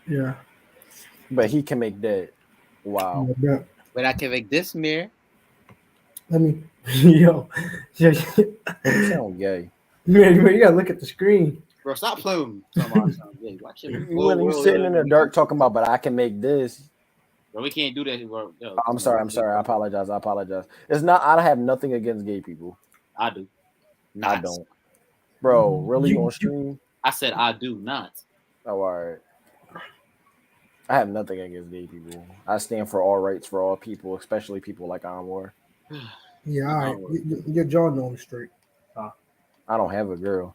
Yeah. But he can make that. Wow. Yeah. But I can make this mirror. Let me, yo, You sound gay. you gotta look at the screen. Bro, stop playing. Talking about something. Yeah, watch it. You sitting in the dark talking about, but I can make this. Bro, we can't do that. Bro. Yo, I'm sorry. I apologize. It's not. I have nothing against gay people. I do. I don't. Bro, really on stream? I said I do not. Oh, all right. I have nothing against gay people. I stand for all rights for all people, especially people like Anwar. Yeah, all right. Your jaw on the street. I don't have a girl.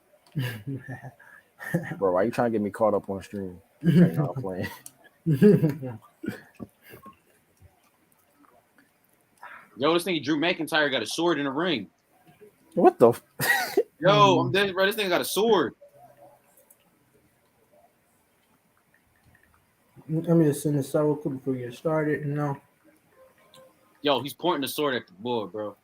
Bro, why you trying to get me caught up on stream? I'm not playing. Yo, this nigga Drew McIntyre got a sword in the ring. What the? Yo, I'm dead, bro. This nigga got a sword. Let me just send this out real quick before we get started. You know. Yo, he's pointing the sword at the board, bro.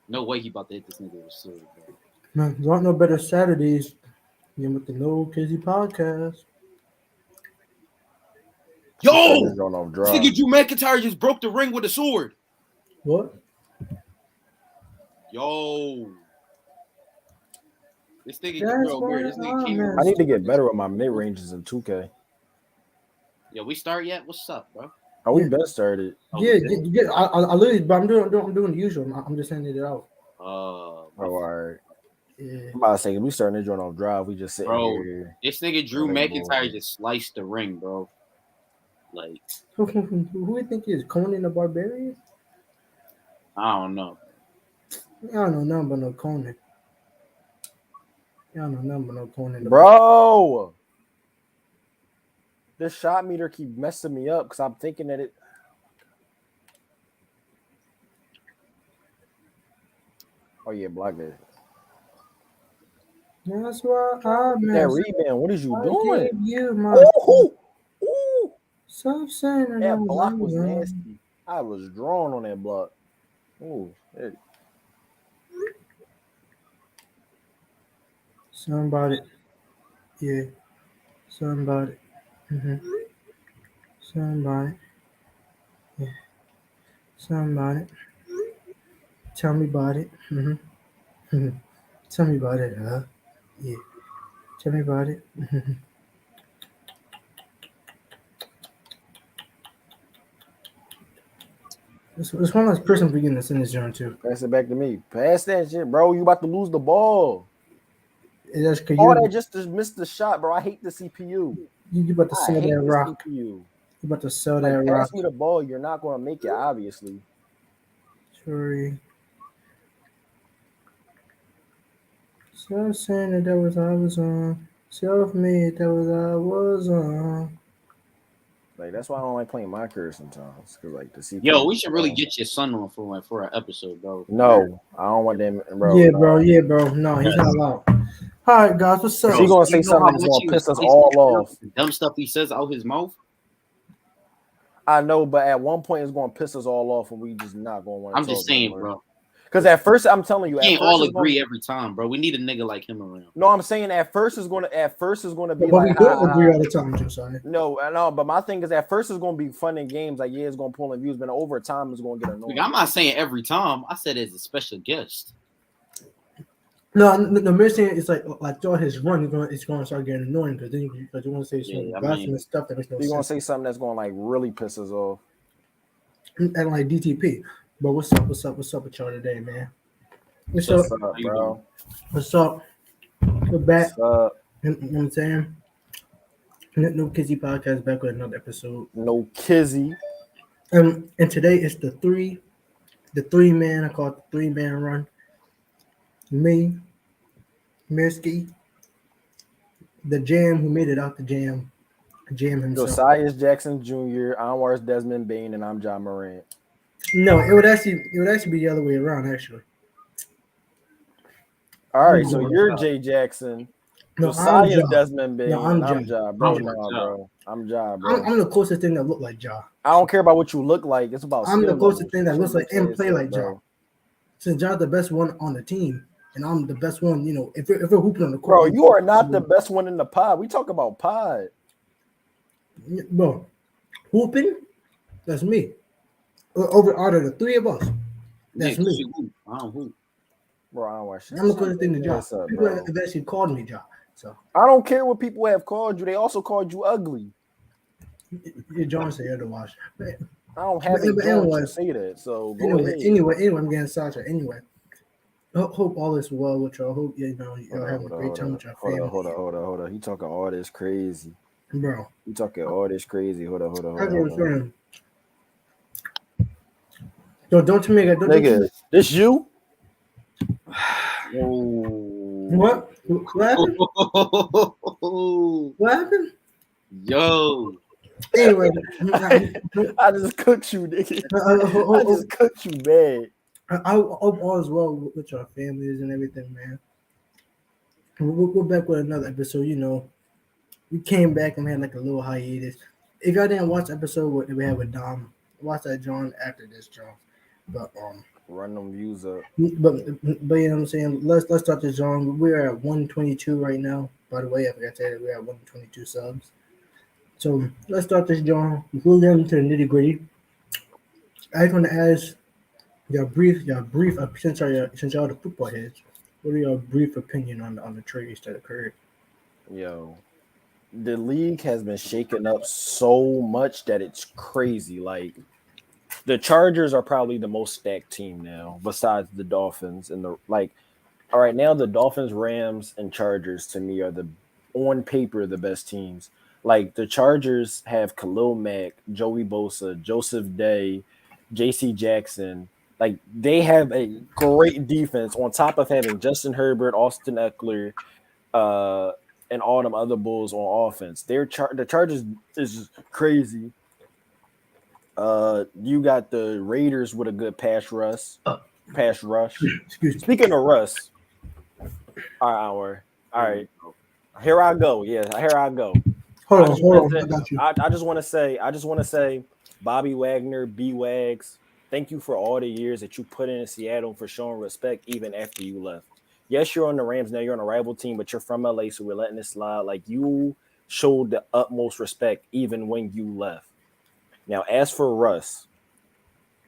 No way he about to hit this nigga with a sword, bro. Man, there aren't no better Saturdays than with the No Kizzy podcast. Yo! This nigga Drew McIntyre just broke the ring with a sword. What? Yo. This nigga real weird. This nigga came I need to get better with my mid ranges in 2K. Yo, we start yet? What's up, bro? Oh, we best started. Yeah. I literally, but I'm doing the usual. I'm just sending it out. Oh, all right. Yeah. I'm about to say, we starting to join off drive. We just sitting here. This nigga Drew McIntyre just sliced the ring, bro. Like, who do you think is Conan the Barbarian? I don't know. I don't know nothing but no Conan. Bro, this shot meter keep messing me up because I'm thinking that it. Oh yeah, block that. That's why I that rebound. What is you doing? You my ooh. Stop saying that block was nasty. I was drawn on that block. Ooh. Hey. Somebody. Yeah. Somebody. Somebody. Yeah. Somebody. Tell me about it. Tell me about it, huh? Yeah. Tell me about it. It's one last person beginning to send this joint too. Pass it back to me. Pass that shit, bro. You about to lose the ball. That's all that just to miss the shot, bro. I hate the CPU. You about to sell that rock. CPU. You about to sell that rock. Pass me the ball. You're not going to make it, obviously. Sorry. Saying that was I was on. Self-made, that was I was on. Like, that's why I don't like playing my career sometimes. Cause like the CPU. Yo, we should really get your son on for an episode, bro. No, I don't want them, bro. Yeah, bro. Yeah, bro. No, he's not allowed. All right, guys, what's up? She's gonna say something that's gonna piss us all off. Dumb stuff he says out his mouth. I know, but at one point it's gonna piss us all off, and we just not gonna want. I'm just saying, bro. Because at first, I'm telling you, we can't all agree every time, bro. We need a nigga like him around. No, I'm saying at first is gonna be but like. We don't agree all the time, too, sorry. No, but my thing is at first it's gonna be fun in games, like it's gonna pull in views, but over time it's gonna get annoying. I'm not saying every time. I said as a special guest. No, the main thing is like throughout his run, it's going to start getting annoying because then you want to say some blasphemous stuff that makes no sense. You're gonna say something that's gonna like really piss us off. And like DTP, but what's up with y'all today, man? What's up, bro? What's up? We're back. What's up? You know what I'm saying? No Kizzy podcast back with another episode. No Kizzy. And today is the three man. I call it the 3-man run. Me, Mirsky, the Jam who made it out the Jam himself. Josiah Jackson Jr., Anwar's Desmond Bain, and I'm John Morant. No, it would actually be the other way around, actually. All right, so you're Jay Jackson. No, Josiah Desmond Bain. No, I'm Ja. Bro, bro. I'm Ja, bro. I'm the closest thing that look like Ja. I don't care about what you look like. It's about I'm the closest thing that looks like and play like Ja. Since Ja's the best one on the team, and I'm the best one. You know, if we're hooping on the Bro, court, you are not the best one in the pod. We talk about pod. bro. Hooping, that's me. Over out of the three of us, that's Yeah, 'cause me. you hoop. I don't hoop. Bro, I don't watch shit. I'm the closest thing to job. Yes, People bro. have actually called me job. So I don't care what people have called you. They also called you ugly. John said otherwise. But I don't have a but John anyway, to say that. So go ahead. anyway, I'm getting sidetracked. Anyway, hope all is well with y'all. Hope y'all having a great time with your family. Hold on. He talking all this crazy. Bro. He talking all this crazy. Hold on. That's what I'm saying. Yo, don't you make it. Nigga, this you? What? What happened? What happened? Yo. Anyway, I just cooked you, nigga. I just cooked you bad. I hope all is well with your families and everything, man. We'll go back with another episode. You know, we came back and we had like a little hiatus. If y'all didn't watch the episode that we had with Dom, watch that John after this, John. But run them views up. But you know what I'm saying. Let's start this, John. We're at 122 right now. By the way, I forgot to say that we're at 122 subs. So let's start this, John. Before we get into the nitty gritty, I just want to ask your brief since y'all the football heads. What are your brief opinion on the trades that occurred? Yo, the league has been shaken up so much that it's crazy. Like the Chargers are probably the most stacked team now, besides the Dolphins and all right, now the Dolphins, Rams, and Chargers to me are on paper the best teams. Like the Chargers have Khalil Mack, Joey Bosa, Joseph Day, J.C. Jackson. Like they have a great defense on top of having Justin Herbert, Austin Eckler, and all them other bulls on offense. The Chargers is crazy. You got the Raiders with a good pass rush. Excuse me. Speaking of Russ, all right. Here I go. Yeah, here I go. Hold on. I got you. I just want to say, Bobby Wagner, B-Wags, thank you for all the years that you put in Seattle for showing respect even after you left. Yes, you're on the Rams now. You're on a rival team, but you're from LA, so we're letting it slide. Like you showed the utmost respect even when you left. Now, as for Russ,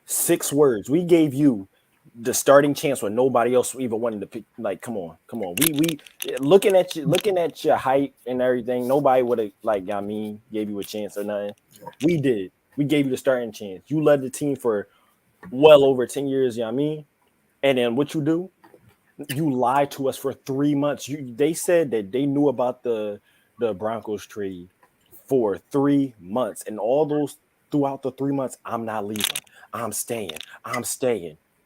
6 words. We gave you the starting chance when nobody else even wanted to pick. Like, come on. We looking at your height and everything. Nobody would have gave you a chance or nothing. We did. We gave you the starting chance. You led the team for well over 10 years. You know what I mean? And then what you do? You lied to us for 3 months. They said that they knew about the Broncos trade for 3 months, and all those throughout the 3 months, I'm not leaving. I'm staying.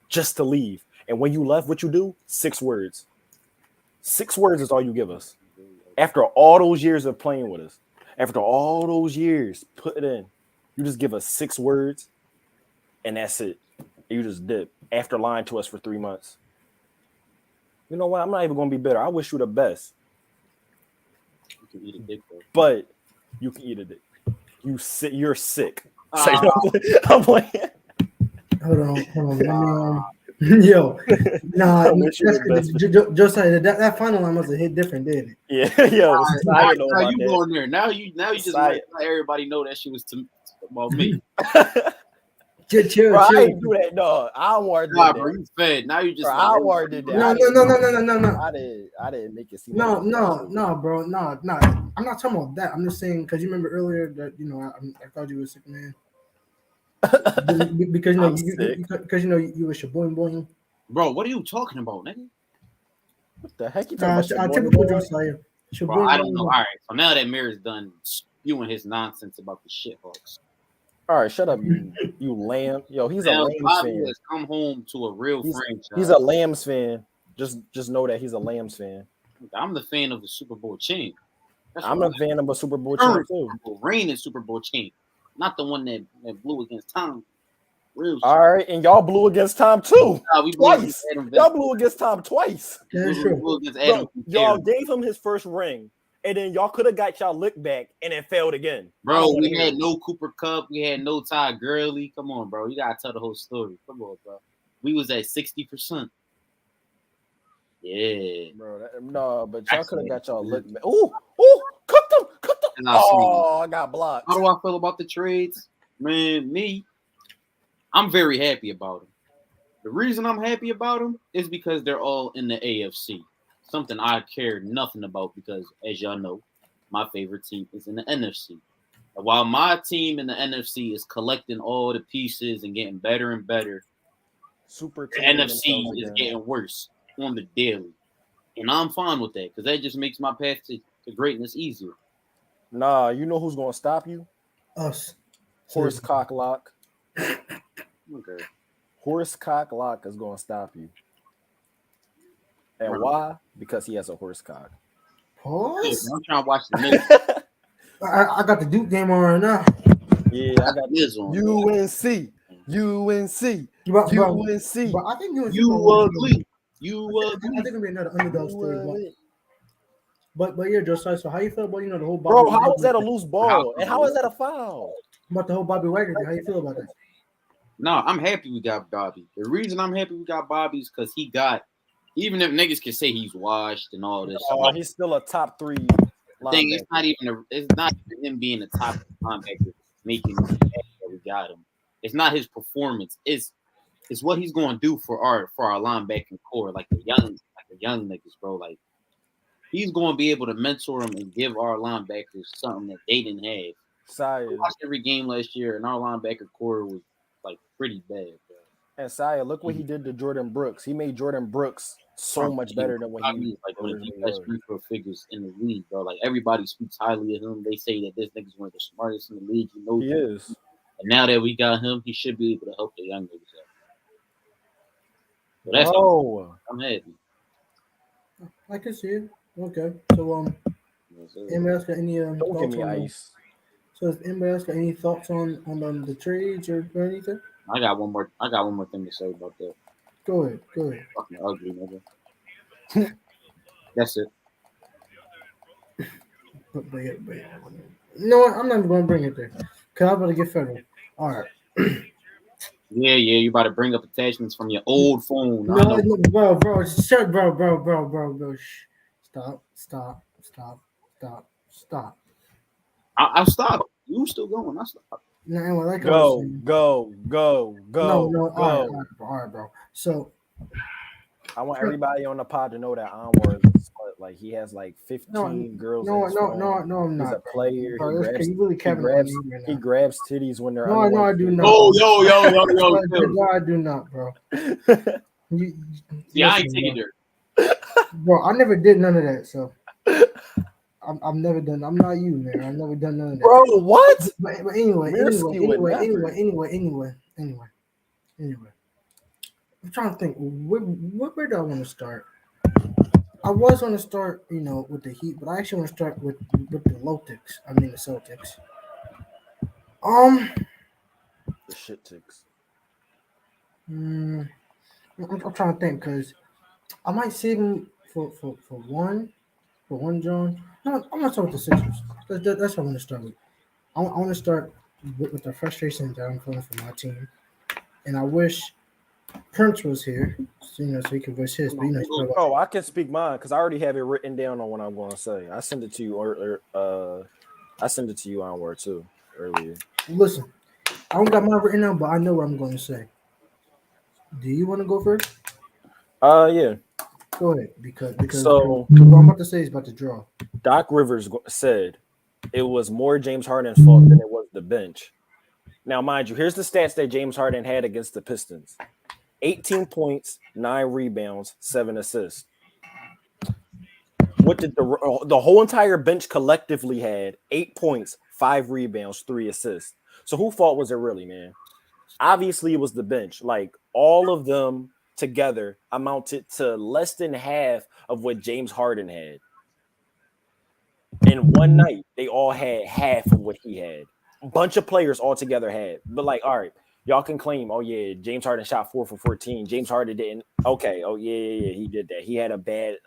Just to leave. And when you left, what you do? 6 words. 6 words is all you give us. After all those years of playing with us, after all those years, put it in. You just give us 6 words, and that's it. You just dip after lying to us for 3 months. You know what? I'm not even going to be bitter. I wish you the best. You can eat a dick, though. But you can eat a dick. You're sick. I'm playing. Hold on. Yo, nah, Josiah, that final line must have hit different, didn't it? Yeah, yo. Now you going there. Now you just let everybody know that shit was about me. Chill. Bro, I ain't do that, dog. I want to. Nah, bro, you fed. Now you just. Bro, I want to do that. No. I didn't make it seem. No, bro. No. I'm not talking about that. I'm just saying because you remember earlier that I thought you were a sick man. Because you were shaboing. Bro, what are you talking about, nigga? What the heck you talking about? Typical Josiah. Bro, I don't know. All right, so now that Mirror's done spewing his nonsense about the shithawks. All right, shut up, you lamb. Yo, he's now, a Lambs Bobby fan. has come home to a real franchise. He's a Lambs fan. Just know that he's a Lambs fan. I'm the fan of the Super Bowl champ. I'm a fan of a Super Bowl champ too. Reigning Super Bowl champ, not the one that blew against Tom. Real all right, and y'all blew against Tom too. We twice. Y'all blew against Tom twice. That's true. Bro, y'all gave him his first ring, and then y'all could have got y'all lick back, and it failed again. Bro, we had no Cooper Kupp. We had no Ty Gurley. Come on, bro. You got to tell the whole story. Come on, bro. We was at 60%. Yeah. Bro, no, but y'all could have got y'all Actually, look. Ooh, cooked them. And I see. Oh, I got blocked. How do I feel about the trades? Man, I'm very happy about them. The reason I'm happy about them is because they're all in the AFC. Something I care nothing about because, as y'all know, my favorite team is in the NFC. While my team in the NFC is collecting all the pieces and getting better and better, Super the team NFC is getting worse on the daily. And I'm fine with that because that just makes my path to greatness easier. Nah, you know who's gonna stop you? Us. Horse cock lock. Okay. Horse cock lock is gonna stop you. And Right. why? Because he has a horse cock. Pause. I'm trying to watch the Knicks. I got the Duke game on right now. Yeah, I got Liz on. UNC. But I think UNC You ugly. You I ugly. think it'll be another underdog story. But yeah, Josiah. So how you feel about the whole Bobby? Bro, how is Wagner that a thing? loose ball? And how is that a foul? About the whole Bobby Wagner thing? How you feel about that? No, I'm happy we got Bobby. The reason I'm happy we got Bobby is because he got, even if niggas can say he's washed and all this. Oh, he's still a top 3 thing, linebacker. it's not him being a top linebacker making us happy that we got him. It's not his performance. It's what he's going to do for our linebacking core, like the young niggas, bro. Like he's going to be able to mentor them and give our linebackers something that they didn't have. Saya. I watched every game last year, and our linebacker core was like pretty bad, bro. And Saya, look what he did to Jordan Brooks. He made Jordan Brooks so much better than what he like one of the originally best was. free throw figures in the league, bro. Like everybody speaks highly of him. They say that this nigga's one of the smartest in the league. He knows He is. And now that we got him, he should be able to help the young niggas out. So that's I'm happy. I can see it. Okay. So anybody else got any Don't give thoughts me on ice. So has anybody else got any thoughts on the trades or anything? I got one more thing to say about that. Go ahead. Fucking ugly nigga. That's it. But no, I'm not going to bring it there because I'm going to get federal. All right. Yeah, you about to bring up attachments from your old phone. No, bro, shut, bro. Stop. I'll stop. You still going? I'll stop. No, like Go. No. All right, bro. So I want everybody on the pod to know that Anwar is smart. Like he has like 15 girls. No, in his phone. I'm He's not. a player. Bro, He grabs titties when they're No, I do not. Oh, yo. No, I do not, bro. See, I ain't taking there. Bro, I never did none of that, so I've never done. I'm not you, man. I've never done none of that. Bro, what? But anyway. I'm trying to think. Where do I want to start? I was going to start, with the Heat, but I actually want to start with the Celtics. The Celtics. The shit ticks. I'm trying to think because I might save him for one John. No, I'm gonna start with the Sixers. That's what I'm gonna start with. I want to start with the frustration that I'm feeling for my team, and I wish Prince was here, so he could voice his. But Oh, I can speak mine because I already have it written down on what I'm going to say. I sent it to you, I sent it to you on Word too earlier. Listen, I don't got mine written down, but I know what I'm going to say. Do you want to go first? Yeah. Go ahead, because so what I'm about to say is about to draw. Doc Rivers said it was more James Harden's fault than it was the bench. Now, mind you, here's the stats that James Harden had against the Pistons: 18 points, 9 rebounds, 7 assists. What did the whole entire bench collectively had? 8 points, 5 rebounds, 3 assists. So whose fault was it really, man? Obviously, it was the bench. Like all of them together amounted to less than half of what James Harden had. In one night, they all had half of what he had. A bunch of players all together had. But like, all right, y'all can claim, oh yeah, James Harden shot 4 for 14. James Harden didn't. Okay, oh yeah, he did that. He had a bad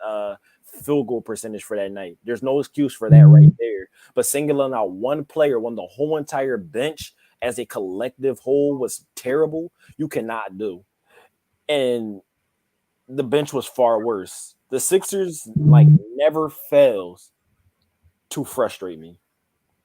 field goal percentage for that night. There's no excuse for that right there. But singling out one player when the whole entire bench as a collective whole was terrible, you cannot do. And the bench was far worse. The Sixers like never fails to frustrate me.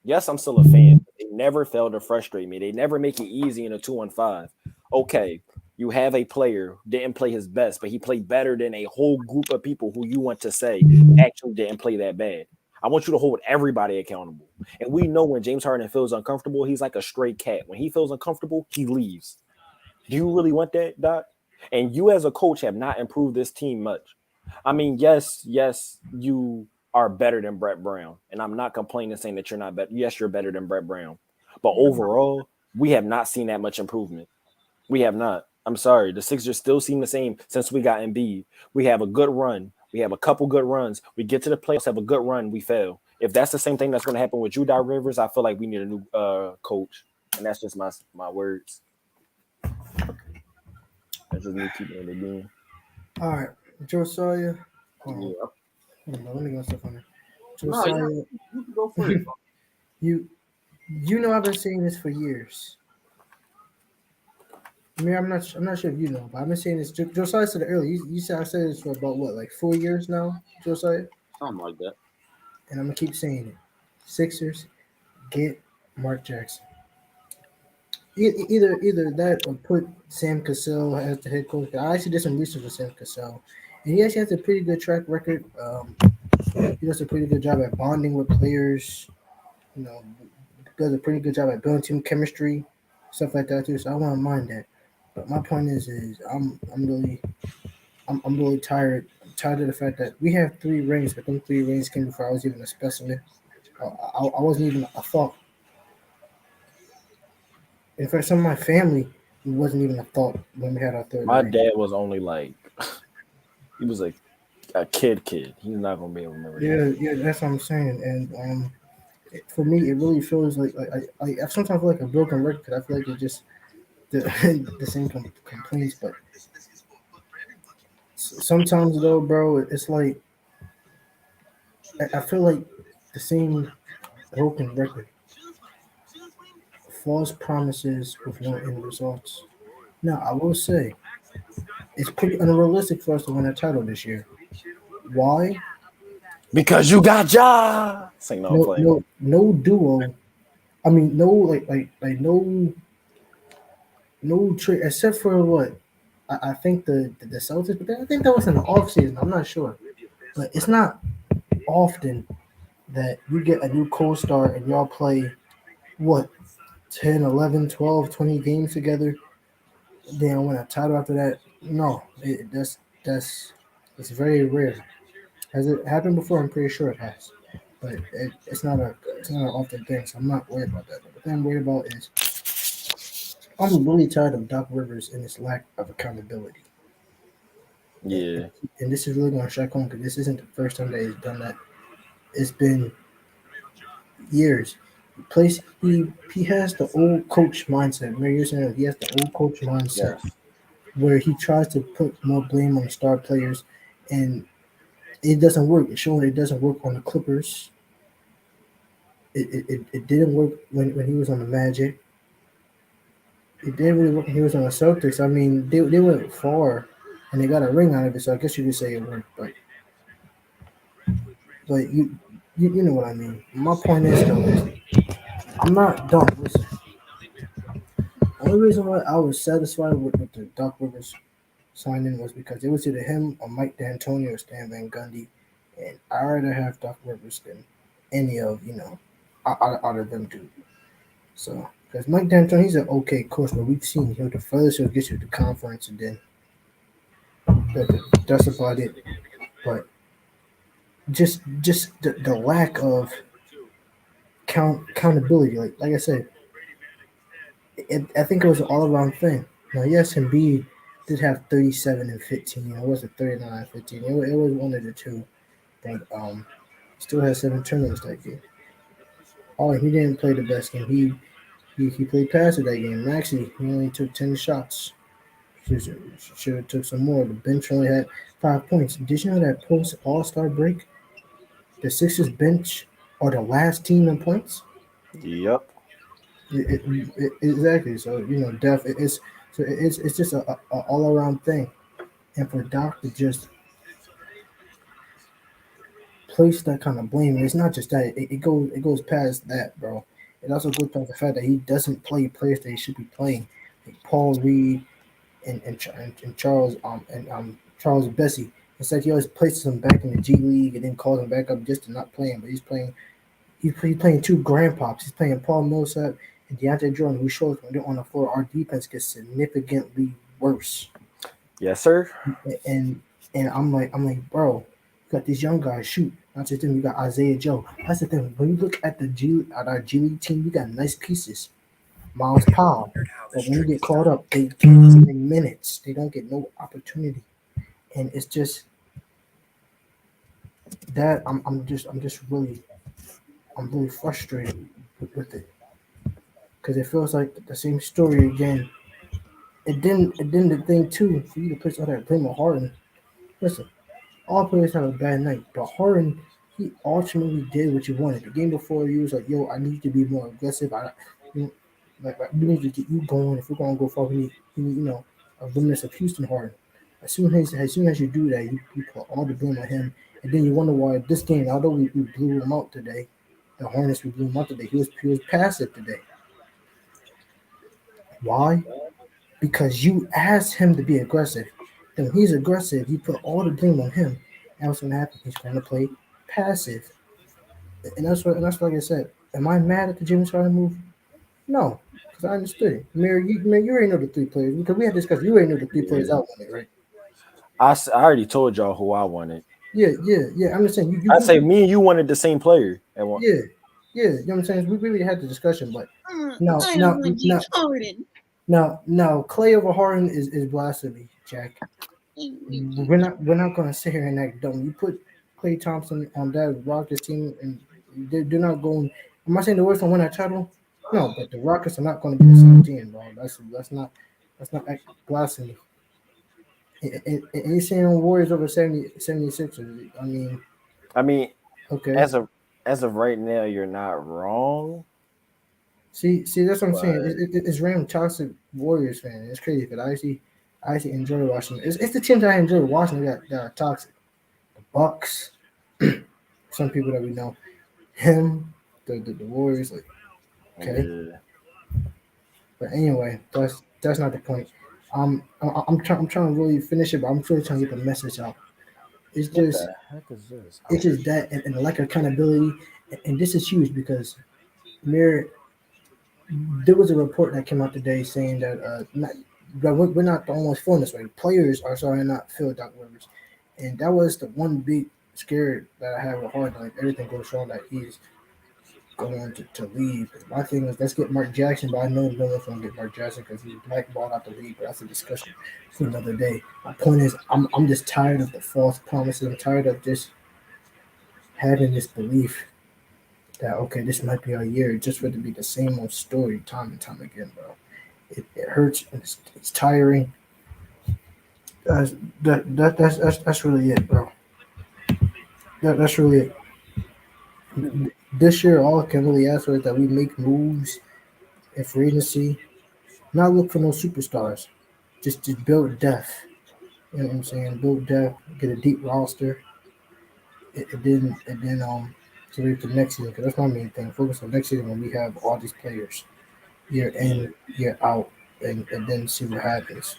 Yes, I'm still a fan. But they never fail to frustrate me. They never make it easy in a 2-on-5. Okay, you have a player who didn't play his best, but he played better than a whole group of people who you want to say actually didn't play that bad. I want you to hold everybody accountable. And we know when James Harden feels uncomfortable, he's like a stray cat. When he feels uncomfortable, he leaves. Do you really want that, Doc? And you as a coach have not improved this team much. I mean, yes, you are better than Brett Brown. And I'm not complaining saying that you're not better. Yes, you're better than Brett Brown. But overall, we have not seen that much improvement. We have not. I'm sorry. The Sixers still seem the same since we got Embiid. We have a good run. We have a couple good runs. We get to the playoffs, have a good run, we fail. If that's the same thing that's going to happen with you, Doc Rivers, I feel like we need a new coach. And that's just my words. That's just me keeping it again. All right, Josiah. Hold on. Yeah. Hold on, let me go stuff on there. No, Josiah, you can go for it. you know I've been saying this for years. I mean, I'm not sure if you know, but I've been saying this. Josiah said it earlier. You said I said this for about what, like 4 years now, Josiah, Something like that. and I'm gonna keep saying it. Sixers, get Mark Jackson. Either that or put Sam Cassell as the head coach. I actually did some research with Sam Cassell, and he actually has a pretty good track record. He does a pretty good job at bonding with players. You know, does a pretty good job at building team chemistry, stuff like that too. So I won't mind that. But my point is I'm really tired. I'm tired of the fact that we have 3 rings, but them 3 rings came before I was even a specimen. I wasn't even a thought. In fact, some of my family wasn't even a thought when we had our third My ring. dad was only like he was a kid. He's not gonna be able to remember that. Yeah, that's what I'm saying. And for me, it really feels like I sometimes feel like a broken record because I feel like it's just the the same complaints. But sometimes though, bro, it's like I feel like the same broken record, false promises with no end results. Now, I will say it's pretty unrealistic for us to win a title this year. Why? Because you got Ja. Sing no, I'm No, playing. no duo. I mean, no, like no trade except for what I think the Celtics. But I think that was in the off season. I'm not sure, but it's not often that you get a new co-star and y'all play what 10, 11, 12, 20 games together. Then win a title after that. No, that's it's very rare. Has it happened before? I'm pretty sure it has, but it's not an often thing. So I'm not worried about that. But the thing I'm worried about is I'm really tired of Doc Rivers and his lack of accountability. Yeah. And this is really going to strike home because this isn't the first time that he's done that. It's been years. He has the old coach mindset. Mary, you're saying he has the old coach mindset Yes. where he tries to put more blame on the star players, and it doesn't work. It's showing it doesn't work on the Clippers. It didn't work when he was on the Magic. It didn't really work when he was on the Celtics. I mean, they went far, and they got a ring out of it. So I guess you could say it worked, but you know what I mean. My point is though, I'm not done. Listen, the only reason why I was satisfied with the Doc Rivers signing was because it was either him or Mike D'Antoni or Stan Van Gundy, and I rather have Doc Rivers than any of out of them two. So because Mike D'Antoni, he's an okay coach, but we've seen the furthest he'll get you to the conference, and then that's about it. But just the lack of accountability, like I said, I think it was an all around thing. Now, yes, Embiid did have 37 and 15. It wasn't 39 and 15. It was one of the two, but still had 7 turnovers that game. Oh, he didn't play the best game. He played passive that game. Actually, he only took 10 shots. Should have took some more. The bench only had 5 points. Did you know that post All Star break, the Sixers bench are the last team in points? Yep. Exactly. So it's just a all around thing. And for Doc to just place that kind of blame. It's not just that. It goes past that, bro. It also goes past the fact that he doesn't play players that he should be playing, like Paul Reed and Charles Charles Bessie. It's like he always places him back in the G League and then calls him back up just to not play him. But he's playing two grandpops. He's playing Paul Millsap and DeAndre Jordan, who shows when they're on the floor, our defense gets significantly worse. Yes, sir. And I'm like, bro, you got these young guys shoot. Not just them, you got Isaiah Joe. That's the thing. When you look at our G League team, you got nice pieces. Miles Powell. But when you get called up, they get in minutes. They don't get no opportunity. And it's just that I'm really frustrated with it. Because it feels like the same story again. And then the thing too, for you to put all that blame on Harden. Listen, all players have a bad night, but Harden, he ultimately did what you wanted. The game before, he was like, "Yo, I need you to be more aggressive. You know, we need to get you going. If we're gonna go far, we need a remnants of Houston Harden. As soon as you do that, you put all the blame on him, and then you wonder why this game, although we blew him out today, the Hornets we blew him out today. He was passive today. Why? Because you asked him to be aggressive. And when he's aggressive, you put all the blame on him. And what's going to happen? He's going to play passive. And that's like I said. Am I mad at the James Harden move? No, because I understood it. Mary, you already know the three players. Because we had discussed, you already know the three players out on it, right? I already told y'all who I wanted. Yeah. I'm just saying. I say me and you wanted the same player at one. Yeah. You know what I'm saying? We really had the discussion, but now, Clay over Harden is blasphemy, Jack. We're not going to sit here and act dumb. You put Klay Thompson on that Rockets team, and they're not going. Am I saying the Warriors don't win that title? No, but the Rockets are not going to be the same team, bro. That's not blasphemy. And you're saying Warriors over 76ers. I mean, okay. As of right now, you're not wrong. See, that's what I'm saying. It's random toxic Warriors fan. It's crazy, but I actually enjoy watching. It's the teams that I enjoy watching that are toxic. The Bucks, some people that we know, him, the Warriors, like okay. Yeah. But anyway, that's not the point. I'm trying to really finish it, but I'm really trying to get the message out. It's What just the heck is this? it's just that and the lack of accountability, and this is huge because Mir, there was a report that came out today saying that we're not the only ones feeling this way. Players are starting to not feel Doc Rivers, and that was the one big scare that I have with Harden. Like everything goes wrong, that he's going to leave. My thing is let's get Mark Jackson, but I know no one's going to get Mark Jackson because he's blackballed out the league. But that's a discussion for another day. My point is, I'm just tired of the false promises. I'm tired of just having this belief that okay, this might be our year, just for it to be the same old story time and time again, bro. It hurts and it's tiring. That's really it, bro. That's really it. This year, all I can really ask for is that we make moves in free agency, not look for no superstars, just build depth. You know what I'm saying? Build depth, get a deep roster, and then so ready for next season. Because that's my main thing. Focus on next season when we have all these players, year in, year out, and then see what happens.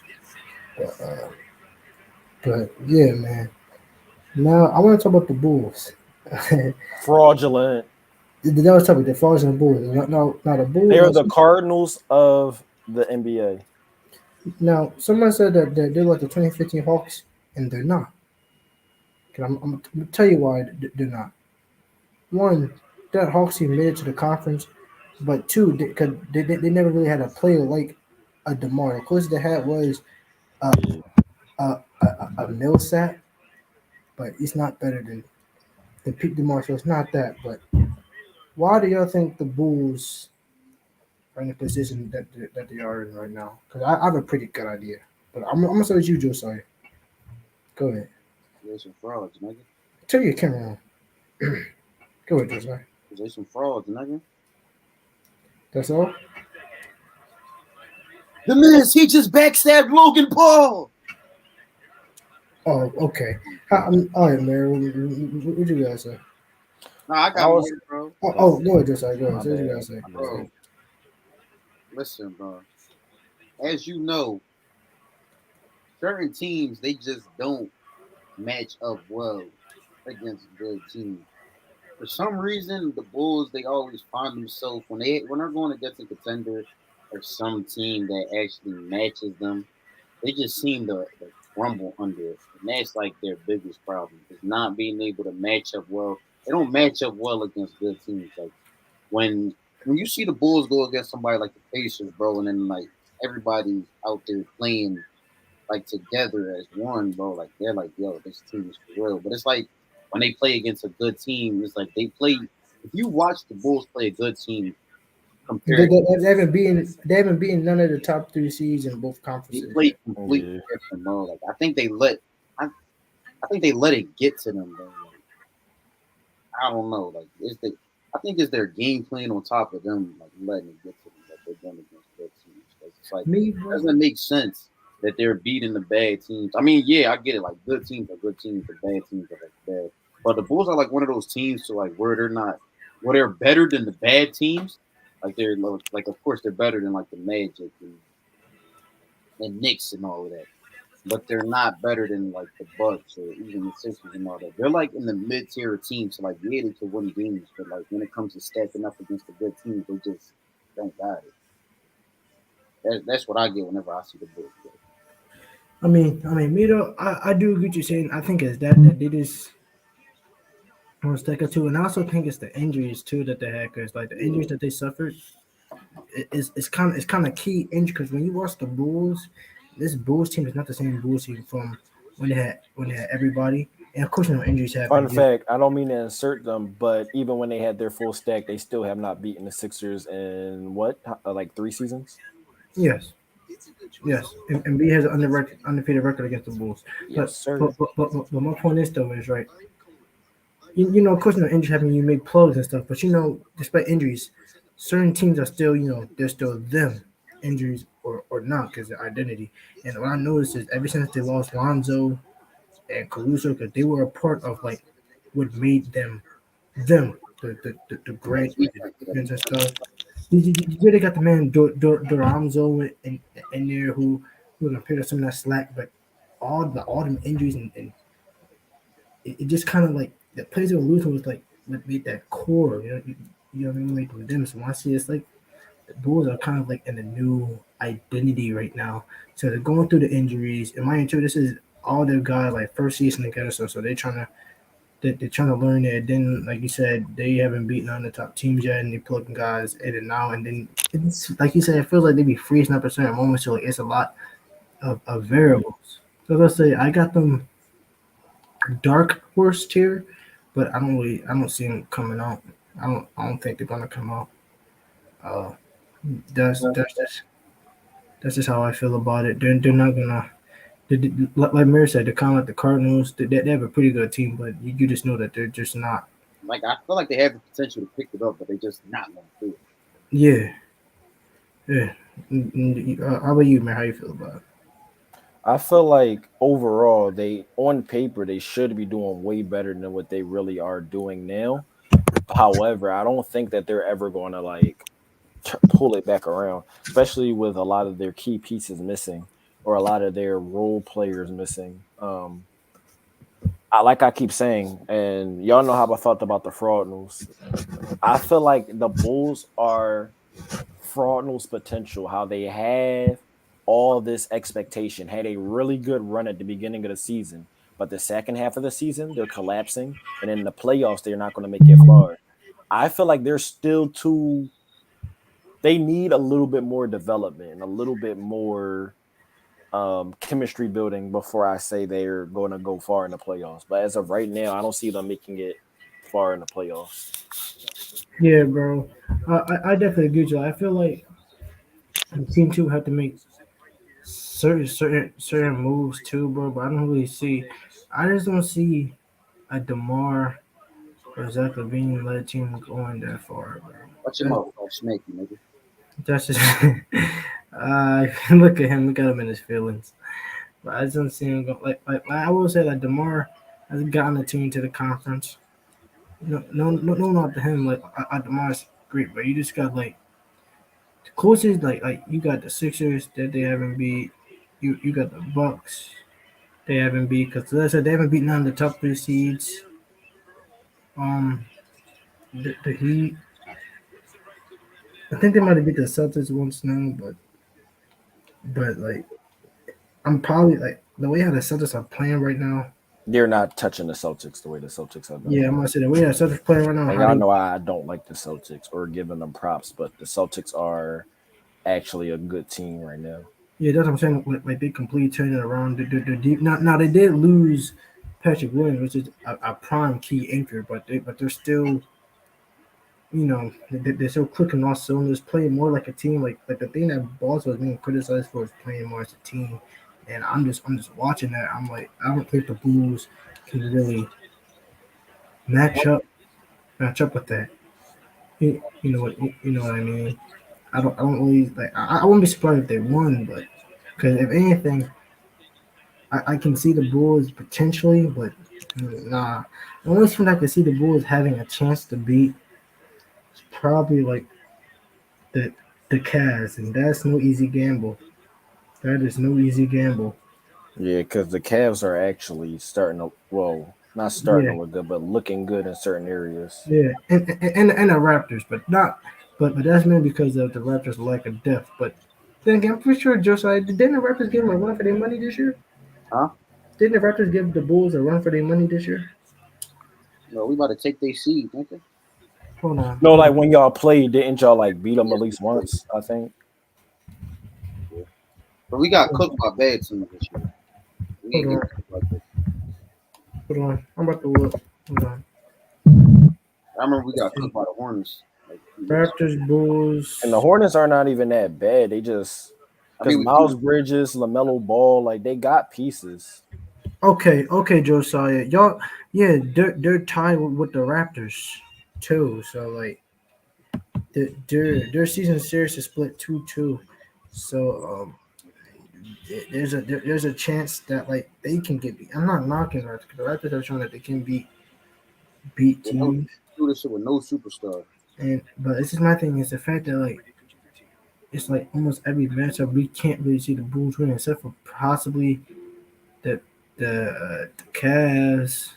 But yeah, man. Now I want to talk about the Bulls. Fraudulent. That was topic. The Falls and the Bulls. Now the Bulls. They are the Cardinals of the NBA. Now someone said that they're like the 2015 Hawks, and they're not. I'm gonna tell you why they're not. One, that Hawks team made it to the conference, but two, they never really had a player like a DeMar. The closest they had was a Millsap, but he's not better than Pete DeMar. So it's not that. But why do y'all think the Bulls are in the position that they are in right now? Because I have a pretty good idea. But I'm gonna start with you, Josiah. Go ahead. There's some frauds, nigga. Turn your camera on. Go ahead, Josiah. There's some frauds, nigga. That's all? The Miz, he just backstabbed Logan Paul. Oh, okay. All right, Mary. What you guys say? No, I I got was more, bro. Go ahead, Josiah. Go ahead. my Say what you bad. guys say. My bad. Bro, listen, bro. As you know, certain teams they just don't match up well against good teams. For some reason, the Bulls they always find themselves when they're going against a contender or some team that actually matches them, they just seem to crumble under it, and that's like their biggest problem is not being able to match up well. They don't match up well against good teams. Like when when you see the Bulls go against somebody like the Pacers, bro, and then like everybody's out there playing like together as one, bro. Like they're like, yo, this team is for real. But it's like when they play against a good team, it's like they play. If you watch the Bulls play a good team compared, They haven't beaten none of the top three seeds in both they conferences play yet. completely Yeah. different, bro. Like I, I think they let it get to them, bro. Like I don't know, like I think it's their game plan on top of them, like letting it get to them that they're going against good teams. 'Cause it's like Me, it bro. doesn't make sense that they're beating the bad teams. I mean, yeah, I get it. Like good teams are good teams, the bad teams are like bad. But the Bulls are like one of those teams to like where they're not, where they're better than the bad teams. Like like of course they're better than like the Magic and Knicks and all of that, but they're not better than like the Bucks or even the Sixers and all that. They're like in the mid tier teams. So like yeah, they can win games, but like when it comes to stacking up against the good teams, they just don't got it. That's what I get whenever I see the Bulls play. Me though, I do get you saying. I think it's that they just want to stack it too, and I also think it's the injuries too that they had, because like the Yeah, injuries that they suffered it's kind of key injury, because when you watch the Bulls, this Bulls team is not the same Bulls team from when they had everybody, and of course, injuries Fun happen. Yeah. fact: I don't mean to insert them, but even when they had their full stack, they still have not beaten the Sixers in what, like 3 seasons. Yes. Yes, and B has an undefeated record against the Bulls. Yes, But sir. my point is though is right. Of course, injuries happen. You make plugs and stuff, but despite injuries, certain teams are still, they're still them, injuries or not, because their identity. And what I noticed is ever since they lost Lonzo and Caruso, because they were a part of like what made them, the that great like the defense, that defense and stuff. You really got the man Duranzo in there who gonna pick up some of that slack, but all them injuries and it just kind of like the plays they were losing was like what made that core, you know what I mean, like with them. So when I see it's like the Bulls are kind of like in a new identity right now. So they're going through the injuries, and mind you, too, this is all their guys like first season together. So they're trying to learn it. Then, like you said, they haven't beaten on the top teams yet, and they plugging guys in and out. And then it's like you said, it feels like they be freezing up at certain moments. So like, it's a lot of variables. So let's say I got them dark horse tier, but I don't see them coming out. I don't think they're gonna come out. Uh, that's just how I feel about it. They're not gonna. Like Mary said, they're kind of like the Cardinals. They have a pretty good team, but you just know that they're just not. like I feel like they have the potential to pick it up, but they just not gonna do it. Yeah, yeah. How about you, man? How you feel about it? I feel like overall, they on paper they should be doing way better than what they really are doing now. However, I don't think that they're ever going to like pull it back around, especially with a lot of their key pieces missing or a lot of their role players missing. I keep saying, and y'all know how I felt about the fraud news. I feel like the Bulls are fraud news potential. How they have all this expectation, had a really good run at the beginning of the season, but the second half of the season they're collapsing, and in the playoffs they're not going to make it far. I feel like they're still too. They need a little bit more development, a little bit more chemistry building before I say they're going to go far in the playoffs. But as of right now, I don't see them making it far in the playoffs. Yeah, bro. I definitely agree with you. I feel like the team too have to make certain moves too, bro. But I don't really see. I just don't see a Demar or Zach Levine led team going that far, bro. Watch your That, mouth, I'll smack you, nigga. that's just. Look at him. Look at him in his feelings. but I just don't see him go like I will say like DeMar has gotten the team to the conference. No, not to him. Like DeMar's great, but you just got like the closest like you got the Sixers that they haven't beat. You got the Bucks they haven't beat because as I said they haven't beat none of the top three seeds. Um, the Heat. I think they might have beat the Celtics once now, but like I'm probably like the way how the Celtics are playing right now. They're not touching the Celtics the way the Celtics have been Yeah, I'm playing. gonna say the way how the Celtics playing right now. And How y'all they know I don't like the Celtics or giving them props, but the Celtics are actually a good team right now. yeah, that's what I'm saying. Like they completely turned it around. They're deep. Now they did lose Patrick Williams, which is a prime key anchor, but they're still they're still clicking off cylinders, playing more like a team. Like the thing that Boston was being criticized for is playing more as a team. And I'm just watching that. I'm like, I don't think the Bulls can really match up match up with that. You know what I mean. I don't really like. I wouldn't be surprised if they won, but because if anything, I can see the Bulls potentially, but nah. The only team I can see the Bulls having a chance to beat is probably like the the Cavs, and that's no easy gamble. That is no easy gamble. Yeah, because the Cavs are actually starting to, well, not starting Yeah, to look good, but looking good in certain areas. yeah, and the Raptors, but not, but that's mainly because of the Raptors' lack of depth. But then again, I'm pretty sure Josiah didn't the Raptors give them a run for their money this year? Huh? Didn't the Raptors give the Bulls a run for their money this year? No, we about to take their seed, nigga. Hold on, No, hold like on, when y'all played, didn't y'all like beat them at Yes, least once? I think. yeah. But we got cooked by bad teams this year. We hold ain't on, getting cooked like this. hold on. I'm about to look. Hold on. I remember we Let's got see. cooked by the Hornets like 2 years. Raptors, And the Bulls. Hornets are not even that bad. They just I because mean, we beat Miles Bridges, Lamelo Ball, like they got pieces. Okay, Josiah. Y'all, yeah, they're tied with the Raptors too. So like, their season series is split 2-2. So there's a chance that like they can get beat. I'm not knocking Raptors because the Raptors have shown that they can beat they do teams. this shit with no superstar. And but it's just my thing is the fact that like it's like almost every matchup we can't really see the Bulls win except for possibly the the Cavs.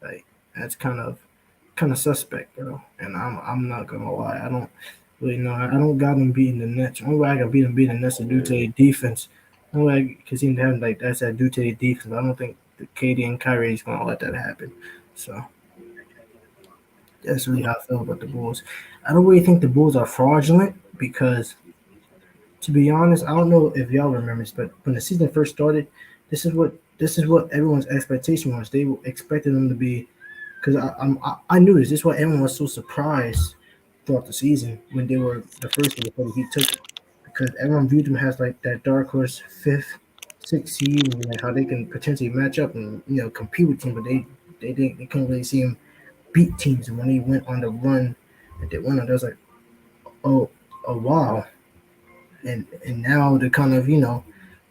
Like that's kind of suspect, bro. And I'm not gonna lie, I don't really know. I don't got them beating the Nets. Only way I can beat them beating the Nets is due to their defense. Only way I can seem to have like that's that due to their defense. I don't think the KD and Kyrie is gonna let that happen. So that's really how I feel about the Bulls. I don't really think the Bulls are fraudulent because, to be honest, I don't know if y'all remember this, but when the season first started, this is what everyone's expectation was. They expected them to be because I knew this. This is why everyone was so surprised throughout the season when they were the first seed before the Heat took them, because everyone viewed them as like that dark horse fifth, sixth seed, and like how they can potentially match up and compete with teams, but they couldn't really see them beat teams. And when they went on the run that they went on, they was like, oh, oh wow, and now they're kind of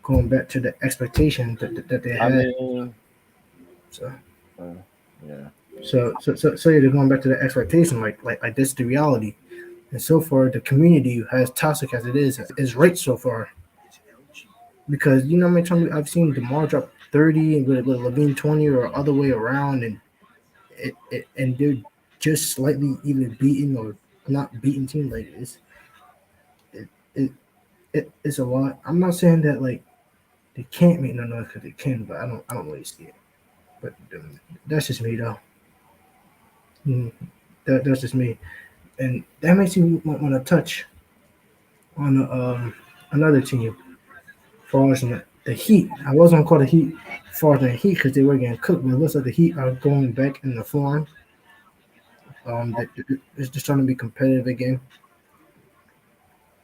going back to the expectation that they I had. mean, So. uh, yeah. So yeah, they're going back to the expectation, like this is the reality. And so far, the community, as toxic as it is right so far. Because how many times I've seen Demar drop 30 and with Levine 20 or other way around, and and they're just slightly either beating or not beating team. Like it, it, it's a lot. I'm not saying that like they can't make no noise because they can, but I don't really see it. But that's just me though. Mm, that's just me, and that makes me want to touch on another team. Far as the Heat, I was gonna call the Heat far as the Heat because they were getting cooked, but it looks like the Heat are going back in the form. It's just trying to be competitive again.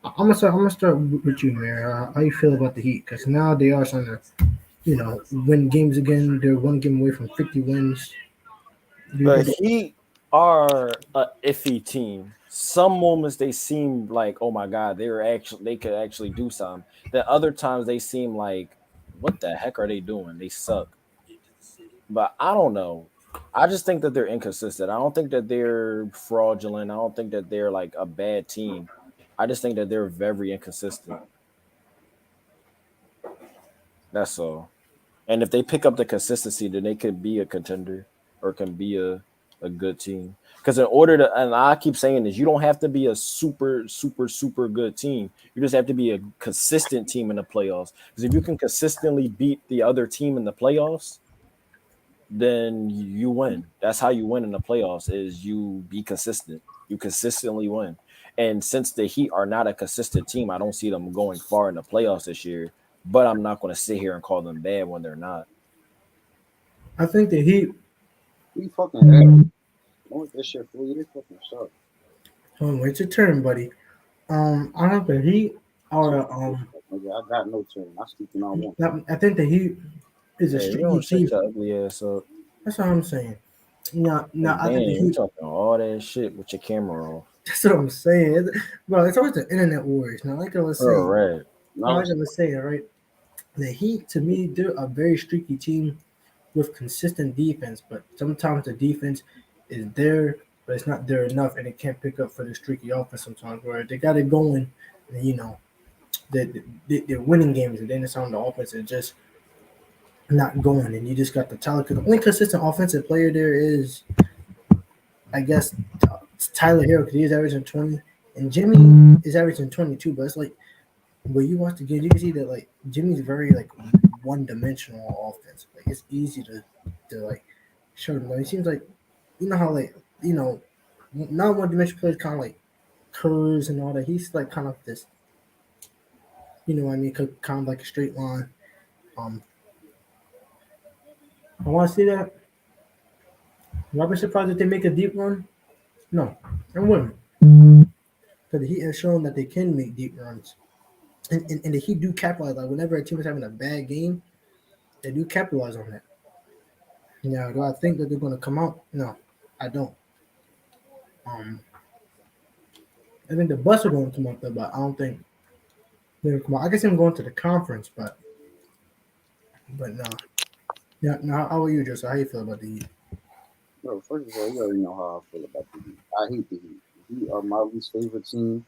I'm gonna start with you, Mayor. How you feel about the Heat? Because now they are trying to, win games again. They're one game away from 50 wins. Do you The think? Heat are a iffy team. Some moments they seem like, oh my god, they could actually do something. Then other times they seem like what the heck are they doing? They suck. But I don't know. I just think that they're inconsistent. I don't think that they're fraudulent. I don't think that they're like a bad team. I just think that they're very inconsistent. That's all. And if they pick up the consistency, then they could be a contender or can be a good team. Because in order to, and I keep saying this, you don't have to be a super good team. You just have to be a consistent team in the playoffs. Because if you can consistently beat the other team in the playoffs, then you win. That's how you win in the playoffs is you be consistent. You consistently win. And since the Heat are not a consistent team, I don't see them going far in the playoffs this year. But I'm not going to sit here and call them bad when they're not. I think the Heat. We fucking ass. Don't this shit for you. They fucking suck. Wait your turn, buddy. I think the Heat are Nigga, I got no turn. I speaking on one. I think the Heat is a Hey, you streaky don't shut team. your ugly ass up. That's what I'm saying. Now I Damn, think the you Heat. talking all that shit with your camera off. That's what I'm saying, bro. It's always the internet wars. Now, like I was All saying, right. like I was saying, right? The Heat, to me, they're a very streaky team with consistent defense, but sometimes the defense is there, but it's not there enough, and it can't pick up for the streaky offense sometimes. Where they got it going, and they're winning games, and then it's on the offense and just not going, and you just got the talent. Because the only consistent offensive player there is, I guess, Tyler Hero, because he's averaging 20, and Jimmy is averaging 22. But it's like when you watch the game, you can see that like Jimmy's very like one-dimensional offense. Like it's easy to like show them. Like, it seems like how like not one-dimensional players kind of like curves and all that. He's like kind of this, what I mean, kind of like a straight line. I want to see that. Would I be surprised if they make a deep run? No, I wouldn't. Because the Heat has shown that they can make deep runs. And the Heat do capitalize. Like whenever a team is having a bad game, they do capitalize on that. Now, do I think that they're going to come out? No, I don't. Um, I think the Bucks are going to come out there, but I don't think they're going to come out. I guess I'm going to the conference, but no. Yeah, now how about you, Joseph? How you feel about the Heat? Bro, first of all, you already know how I feel about the Heat. I hate the Heat. The Heat are my least favorite team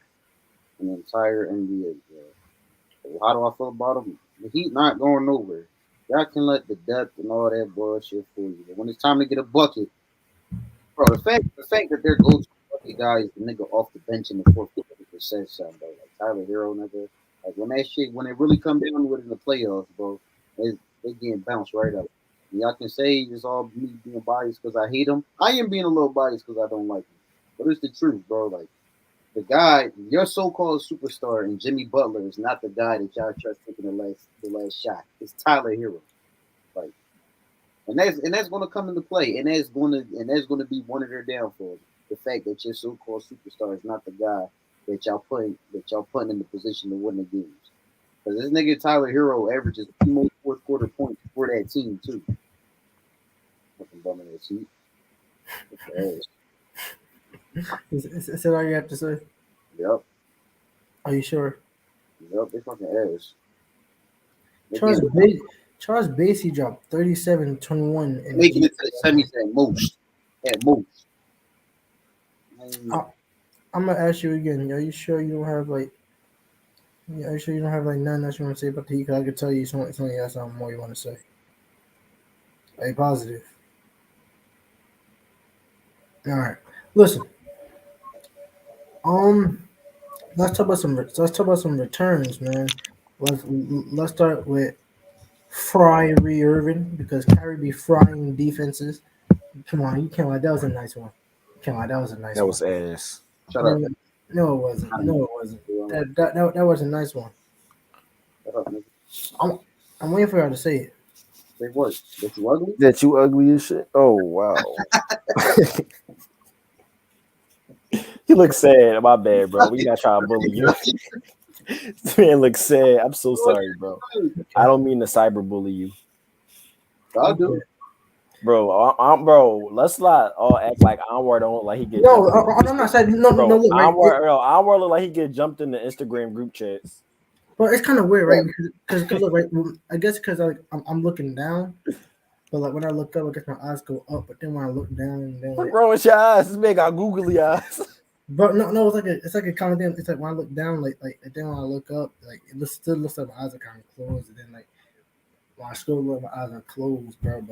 in the entire NBA. Bro. How do I feel about them? The Heat not going nowhere. Y'all can let the depth and all that bullshit fool you. But when it's time to get a bucket, bro, the fact that their go-to bucket guy is the nigga off the bench in the fourth quarter says something, bro. Like Tyler Hero, nigga. Like when it really come down to it in the playoffs, bro, they getting bounced right up. And y'all can say it's all me being biased because I hate him. I am being a little biased because I don't like him. But it's the truth, bro. Like the guy, your so-called superstar, and Jimmy Butler is not the guy that y'all trust taking the last shot. It's Tyler Hero, like, and that's going to come into play, and that's going to be one of their downfalls. The fact that your so-called superstar is not the guy that y'all putting in the position to win the games. Because this nigga Tyler Hero averages the most fourth quarter points for that team too. Fucking bum in that seat. Is that all you have to say? Yep. Are you sure? Yep, they fucking ass. Charles Basie dropped 37-21 and making it to the semis at most. At most. I'm gonna ask you again. Are you sure you don't have like? Are you sure you don't have like nothing else you want to say about the Heat? Because I can tell you something else something more you want to say. Are you positive? All right. Listen. Let's talk about some returns, man. Let's start with Kyrie Irving because Kyrie be frying defenses. Come on, you can't lie. That was a nice one. Come on, that was a nice That one. was ass. Shut up. No, it wasn't. No, it wasn't. That was a nice one. Shut up, nigga. I'm waiting for y'all to say it. Say what? That you ugly? That you ugly as shit? Oh, wow. You look sad. My bad, bro. We not trying to bully you. This man looks sad. I'm so sorry, bro. I don't mean to cyber bully you. I do. Bro, bro, let's not all act like Anwar don't like he get. No, I'm not saying no. Bro, Look, right, Anwar look like he get jumped in the Instagram group chats. Well, it's kind of weird, right? Because look, right. I guess because I'm looking down, but like when I look up, I guess my eyes go up. But then when I look down, then What's like, wrong with your eyes? This man got googly eyes. but no, it's like a kind of thing. It's like when I look down, and then when I look up, like still looks like my eyes are kind of closed, and then like when I scroll up, my eyes are closed, bro.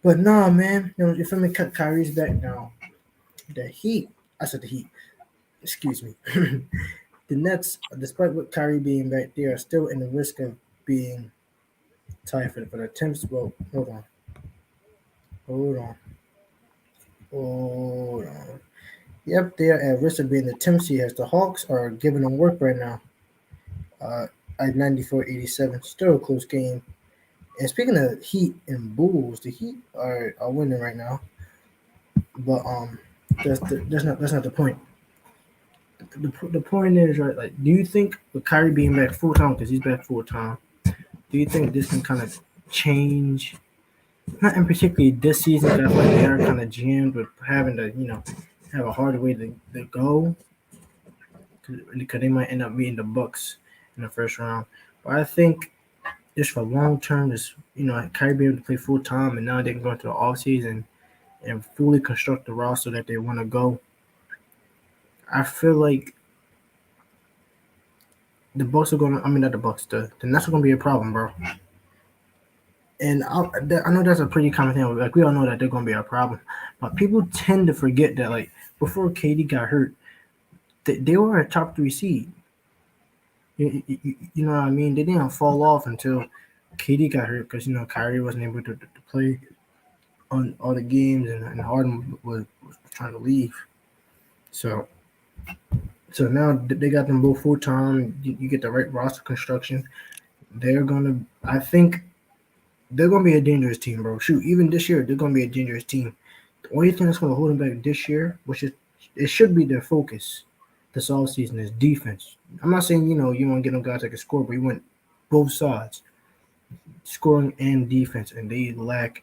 But nah, man, you feel me? Kyrie's back now. The Heat, I said the Heat. Excuse me. The Nets, despite what Kyrie being back, they are still in the risk of being tied for the 10th spot. Hold on, hold on. Yep, they are at risk of being the 10th seed as the Hawks are giving them work right now. Uh, at 94-87, still a close game. And speaking of Heat and Bulls, the Heat are winning right now. But that's not the point. The point is right. Like, do you think with Kyrie being back full time because he's back full time? Do you think this can kind of change? Not in particularly this season, because I feel like they are kind of jammed with having to, have a harder way to go, because they might end up meeting the Bucks in the first round. But I think just for long term, just Kyrie being able to play full time, and now they can go into the off season and fully construct the roster that they want to go. I feel like the Bucks are going to. I mean, not the Bucks. The Nets are going to be a problem, bro. And I know that's a pretty common thing. Like we all know that they're going to be a problem, but people tend to forget that like before KD got hurt, they were a top 3 seed. You know what I mean? They didn't fall off until KD got hurt because Kyrie wasn't able to play on all the games, and Harden was trying to leave. So now they got them both full time. You get the right roster construction. They're gonna. I think they're gonna be a dangerous team, bro. Shoot, even this year they're gonna be a dangerous team. The only thing that's gonna hold them back this year, which is it should be their focus this all season, is defense. I'm not saying you want to get them guys that can score, but you want both sides, scoring and defense, and they lack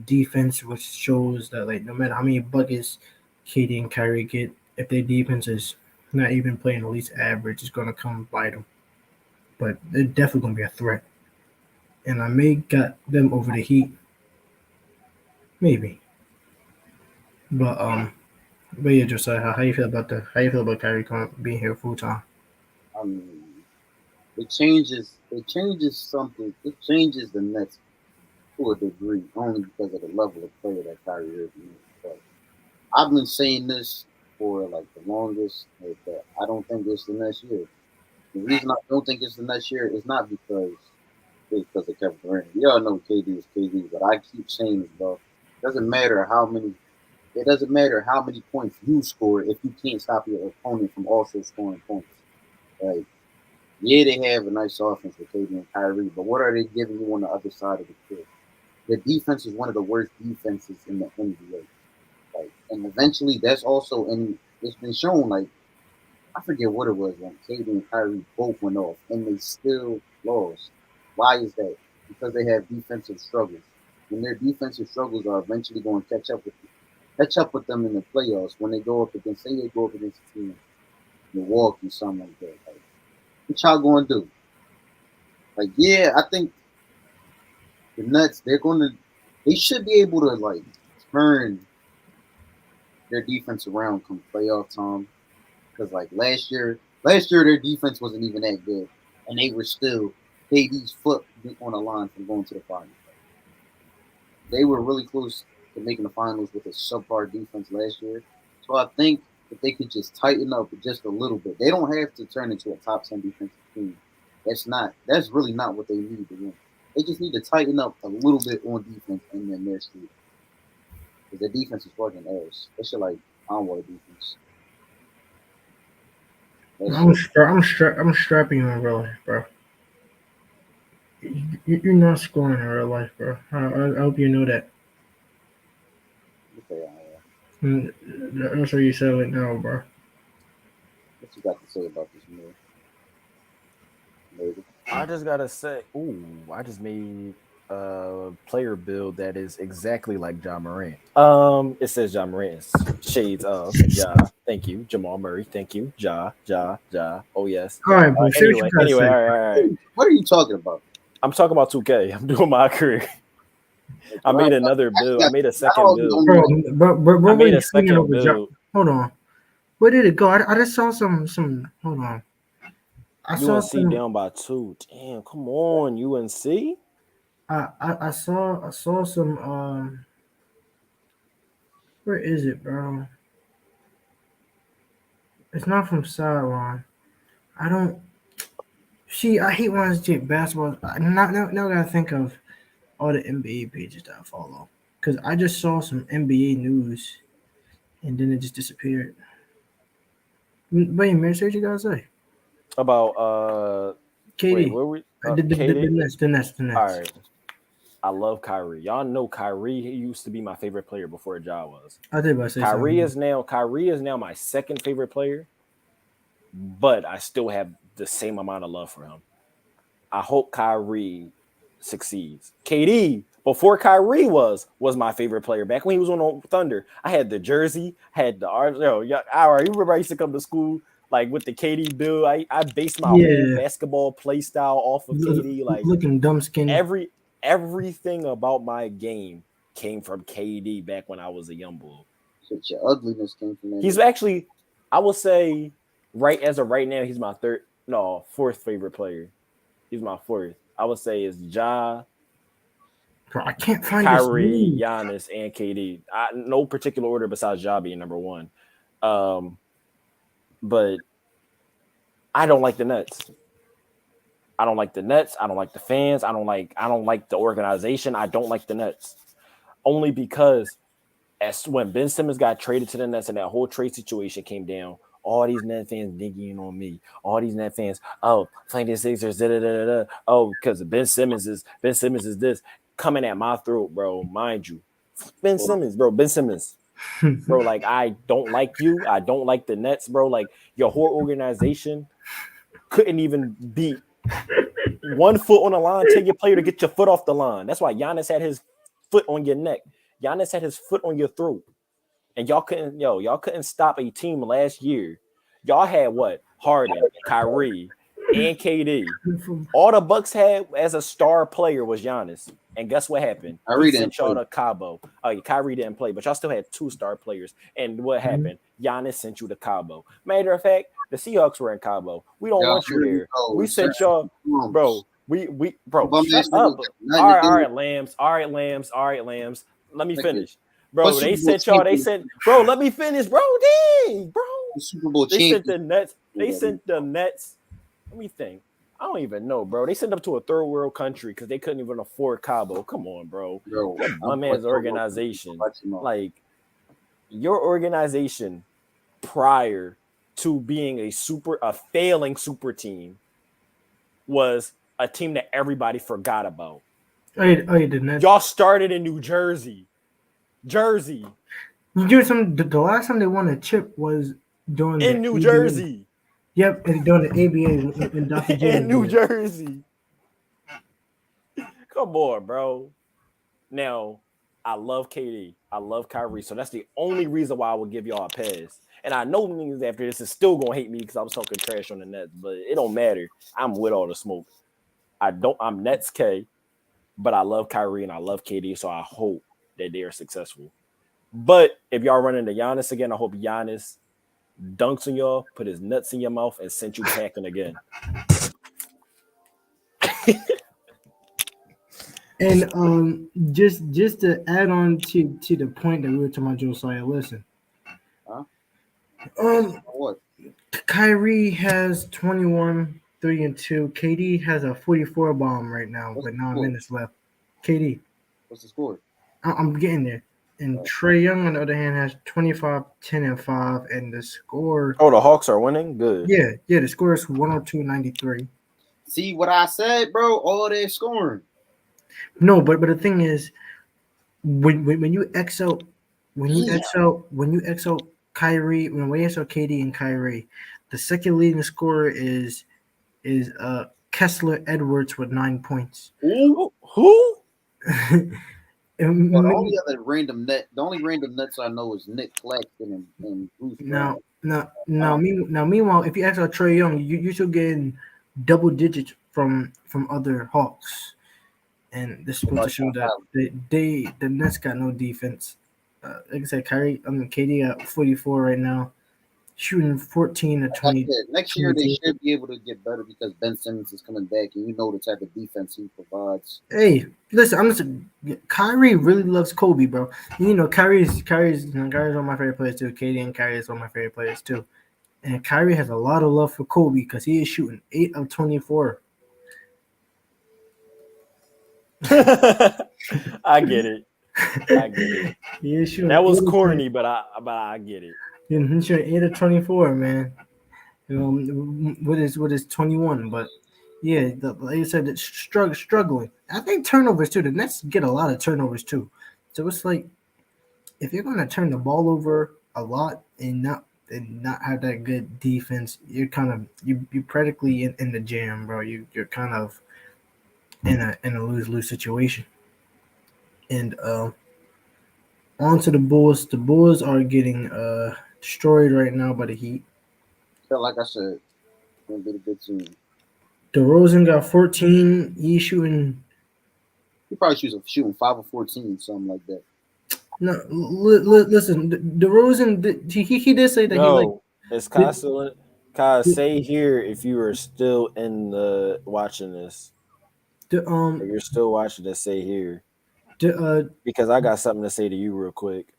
defense, which shows that like no matter how many buckets KD and Kyrie get, if their defense is not even playing at least average, it's gonna come bite them. But they're definitely gonna be a threat, and I may got them over the Heat, maybe. But yeah, Josiah, how you feel about Kyrie being here full time? I mean, it changes something. It changes the Nets to a degree, only because of the level of player that Kyrie Irving is. But I've been saying this for like the longest that I don't think it's the next year. The reason I don't think it's the next year is not because of Kevin Durant. We all know KD is KD, but I keep saying it, bro. Doesn't matter how many. It doesn't matter how many points you score if you can't stop your opponent from also scoring points. Like, yeah, they have a nice offense with KD and Kyrie, but what are they giving you on the other side of the field? The defense is one of the worst defenses in the NBA. Like, and eventually, that's also and it's been shown. Like, I forget what it was when KD and Kyrie both went off, and they still lost. Why is that? Because they have defensive struggles, and their defensive struggles are eventually going to catch up with them in the playoffs when they go up against, say, they go up against a team, Milwaukee, something like that. Like, what y'all going to do? Like, yeah, I think the Nets, they should be able to like turn their defense around come playoff time. Because like last year their defense wasn't even that good, and they were still KD's foot on the line from going to the finals. They were really close to making the finals with a subpar defense last year. So I think if they could just tighten up just a little bit, they don't have to turn into a top 10 defensive team. That's really not what they need to win. They just need to tighten up a little bit on defense and then their street. Because their defense is fucking ass. They should like onward defense. I'm strapping you in real life, bro. You're not scoring in real life, bro. I hope you know that. Okay, That's what you said right now, bro. what you got to say about this move? I just gotta say, ooh, I just made player build that is exactly like Ja Morant. It says Ja Morant's shades of Ja. Thank you, Jamal Murray. Thank you, Ja. Oh yes. All right, bro. Say what you gotta say. All right. What are you talking about? I'm talking about 2K. I'm doing my career. I made another build. I made a second build. Bro, I made a you swinging second over build. Hold on. Where did it go? I just saw some. Hold on. I saw UNC some. down by 2. Damn, come on, UNC. I saw some. Where is it, bro? It's not from Sideline. I don't. See, I hate when I take basketball. Now I gotta think of all the NBA pages that I follow because I just saw some NBA news and then it just disappeared. Wait, man, say what you gotta say. About wait, KD, where we the KD? Nets. All right. I love Kyrie. Y'all know Kyrie used to be my favorite player before Ja was. I did about to say Kyrie something. is now my second favorite player, but I still have the same amount of love for him. I hope Kyrie succeeds. KD before Kyrie was my favorite player back when he was on the Thunder. I had the jersey, had the art. Yeah, all right. You remember I used to come to school like with the KD build. I based my whole Yeah, basketball play style off of KD. Like looking dumb skinny. everything about my game came from KD back when I was a young bull. Such your ugliness came from that. He's actually, I will say, right as of right now, he's my fourth favorite player. He's my fourth. I would say is Ja, Bro, I can't find Kyrie, this. Giannis, and KD. No particular order besides Ja being number one. But I don't like the Nets. I don't like the Nets. I don't like the fans. I don't like the organization. I don't like the Nets. Only because as when Ben Simmons got traded to the Nets and that whole trade situation came down, all these Net fans digging on me. All these Net fans, playing the Sixers, because Ben Simmons is this coming at my throat, bro. Mind you, Ben Simmons, bro. Like I don't like you. I don't like the Nets, bro. Like your whole organization couldn't even beat 1 foot on the line. Tell your player to get your foot off the line. That's why Giannis had his foot on your neck. Giannis had his foot on your throat. And y'all couldn't stop a team last year. Y'all had what? Harden, Kyrie, and KD. All the Bucks had as a star player was Giannis. And guess what happened? He sent y'all to Cabo. Kyrie didn't play, but y'all still had 2 star players. And what happened? Giannis sent you to Cabo. Matter of fact, the Seahawks were in Cabo. We don't want you there. We sent y'all, bro. Shut up. All right, Lambs. Let me finish. Bro, let me finish, bro. Dang, bro. The Super Bowl they sent the Nets. Let me think. I don't even know, bro. They sent them to a third world country because they couldn't even afford Cabo. Come on, bro. My man's organization. Like your organization prior to being a failing super team was a team that everybody forgot about. Y'all started in New Jersey. You do some. The last time they won a chip was during in New Jersey. Yep, and during the ABA in Dr. J. In New Jersey. Come on, bro. Now, I love KD. I love Kyrie. So that's the only reason why I would give y'all a pass. And I know niggas after this is still gonna hate me because I was talking trash on the Nets, but it don't matter. I'm with all the smoke. I'm Nets K, but I love Kyrie and I love KD, so I hope that they are successful. But if y'all run into Giannis again, I hope Giannis dunks on y'all, put his nuts in your mouth, and sent you packing again. And just to add on to the point that we were talking about, Josiah, listen. What? Kyrie has 21, 3 and 2. KD has a 44 bomb right now with 9 minutes left. KD. What's the score? I'm getting there. And Trae Young, on the other hand, has 25, 10, and 5, and the score. Oh, the Hawks are winning? Good. Yeah, the score is 102-93. See what I said, bro? All that scoring. No, but the thing is, when you X out Kyrie, when we X out KD and Kyrie, the second leading scorer is Kessler Edwards with 9 points. Who? Well, the only random nuts I know is Nick Claxton and Bruce Brown. Meanwhile, if you ask about Trey Young, you're still getting double digits from other Hawks, and this is supposed to show that the Nets got no defense. Like I said, KD got 44 right now, shooting 14 to 20. Next year they should be able to get better because Ben Simmons is coming back, and you know the type of defense he provides. Hey, listen, Kyrie really loves Kobe, bro. You know, Kyrie's one of my favorite players too. KD and Kyrie is one of my favorite players too. And Kyrie has a lot of love for Kobe because he is shooting 8 of 24. I get it. He is shooting. That was corny, but I get it. He's shooting 8 of 24, man. With his 21, but yeah, like I said, it's struggling. I think turnovers too. The Nets get a lot of turnovers too. So it's like if you're going to turn the ball over a lot and not have that good defense, you're kind of you're practically in the jam, bro. You're kind of in a lose situation. And on to the Bulls. The Bulls are getting destroyed right now by the Heat. Felt like I said, gonna be a good team. DeRozan got 14. He's shooting. He probably shooting 5 or 14, something like that. No, listen. DeRozan, he did say that he like. It's constantly. Kai, say here if you are still in the watching this. If you're still watching this, say here. Because I got something to say to you real quick.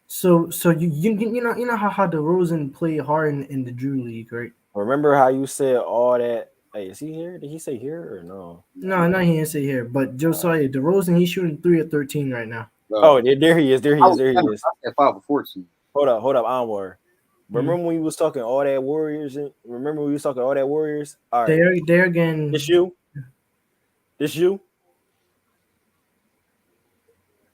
So you know how DeRozan played hard in the Drew League, right? Remember how you said all that? Hey, is he here? Did he say here or no? No, he didn't say here. But Josiah DeRozan, he's shooting 3 of 13 right now. Oh, there he is. I said 5 or 14. Hold up, Anwar. Remember when we was talking all that Warriors? All right. They're again. This you?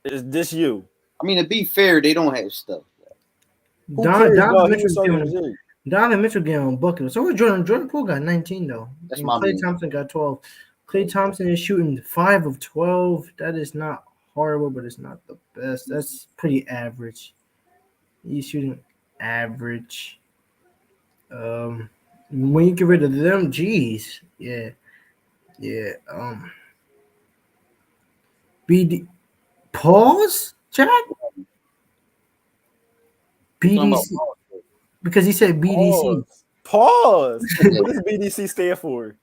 Is this you? I mean, to be fair, they don't have stuff. Donovan Mitchell getting on bucket. So Jordan Poole got 19 though. That's my Klay Thompson got 12. Klay Thompson is shooting 5 of 12. That is not horrible, but it's not the best. That's pretty average. He's shooting average. When you get rid of them, geez, yeah. BD pause, Jack. BDC because he said BDC. Pause. What does BDC stand for?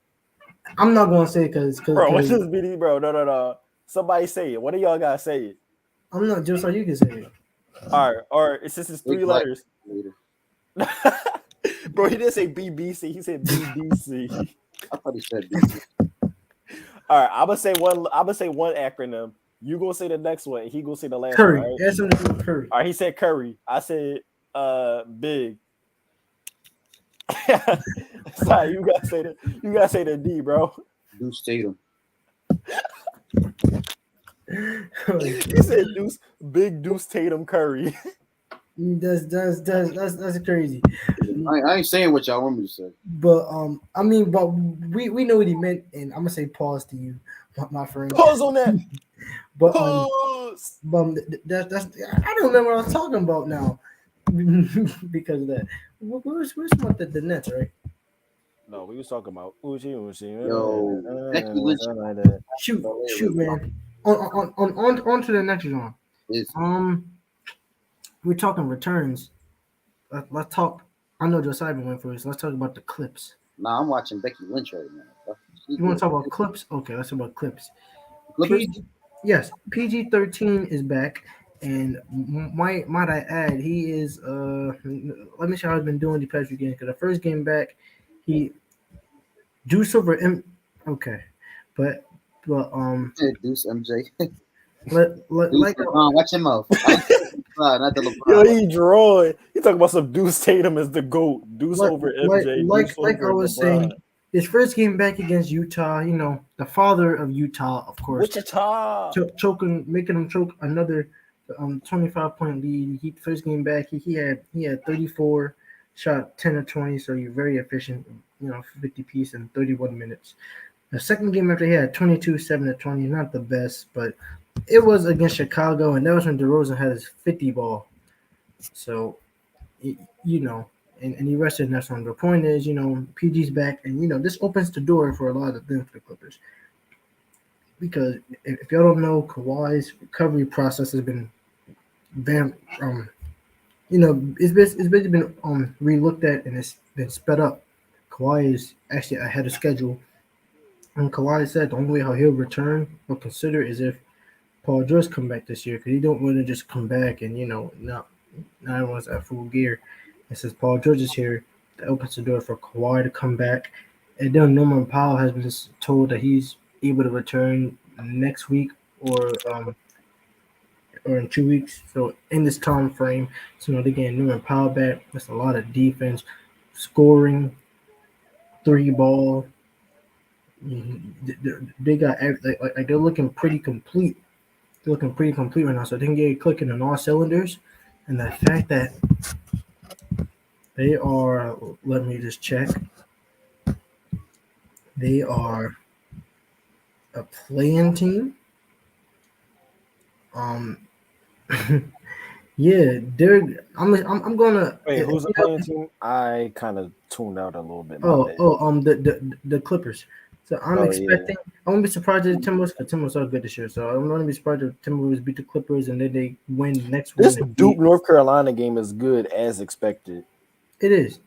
I'm not gonna say because bro, what's this BD, bro? No. Somebody say it. One of y'all gotta say it. I'm not just so you can say it. All right. It's just 3 letters. Bro, he didn't say BBC. He said BDC. I thought he said BBC. All right, I'm gonna say one acronym. You gonna say the next one. He gonna say the last Curry. one. Right? That's something to do with Curry. All right, he said Curry. I said big. Sorry, you gotta say the D, bro. Deuce Tatum. He said Deuce Tatum Curry. That's crazy. I ain't saying what y'all want me to say. But we know what he meant, and I'm gonna say pause to you, my friend. Pause on that. But pause. That's I don't remember what I was talking about now because of that. Where's the Nets, right? No, we was talking about Uchi. Shoot, man. On to the next one. We're talking returns. Let's talk. I know Josiah went first. Let's talk about the clips. Nah, I'm watching Becky Lynch right now. You want to talk about clips? Okay, let's talk about clips. Yes, PG-13 is back, and might I add, he is. Let me show how he's been doing the past few games. Because the first game back, he Deuce over Okay, but Deuce MJ. Watch him mouth. Yo, he drawing. He talking about some Deuce Tatum as the GOAT. Deuce over MJ. Like I was saying, his first game back against Utah, you know, the father of Utah, of course. Wichita. Making him choke another 25-point lead. First game back, he had 34, shot 10 of 20, so you're very efficient, 50 piece in 31 minutes. The second game after he had 22, 7 of 20, not the best, but It was against Chicago, and that was when DeRozan had his 50 ball. So, you know, and he rested in that one. The point is, PG's back, and this opens the door for a lot of things for the Clippers. Because if y'all don't know, Kawhi's recovery process has been very, it's basically been relooked at and it's been sped up. Kawhi is actually ahead of schedule, and Kawhi said the only way how he'll return or consider is if Paul George come back this year because he don't want to just come back and not everyone's at full gear. And since Paul George is here, that opens the door for Kawhi to come back. And then Norman Powell has been told that he's able to return next week or in 2 weeks. So in this time frame, so they getting Norman Powell back. That's a lot of defense, scoring, three ball. They got like they're looking pretty complete. They're looking pretty complete right now. So they can get clicking on all cylinders. And the fact that they are, let me just check. They are a playing team. Um, yeah, they're. I'm gonna. Wait, who's the playing team? I kind of tuned out a little bit. The Clippers. So I'm Oh, expecting. I won't be surprised if Timberwolves, because Timberwolves are good this year. So I'm not gonna be surprised if Timberwolves beat the Clippers and then they win next This one. Duke North Carolina game is good as expected. It is.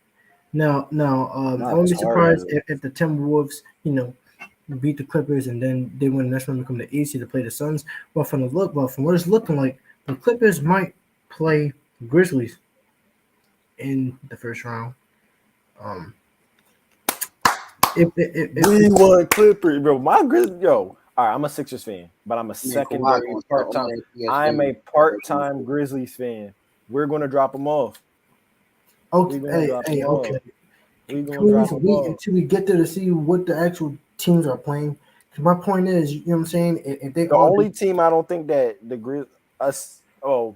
Now, I won't be surprised Retarded. if the Timberwolves, beat the Clippers and then they win the next one, become the AC to play the Suns. Well, from what it's looking like, the Clippers might play Grizzlies in the first round. Um, We won Clippers, bro. My Grizzlies, yo. All right, I'm a Sixers fan, but I'm a secondary part-time. I'm a part-time Grizzlies fan. We're gonna drop them off. Okay, We're gonna drop them okay. off. We're Can gonna we at drop least them wait off. until we get there to see what the actual teams are playing? Because my point is, you know what I'm saying? If they The all only team I don't think that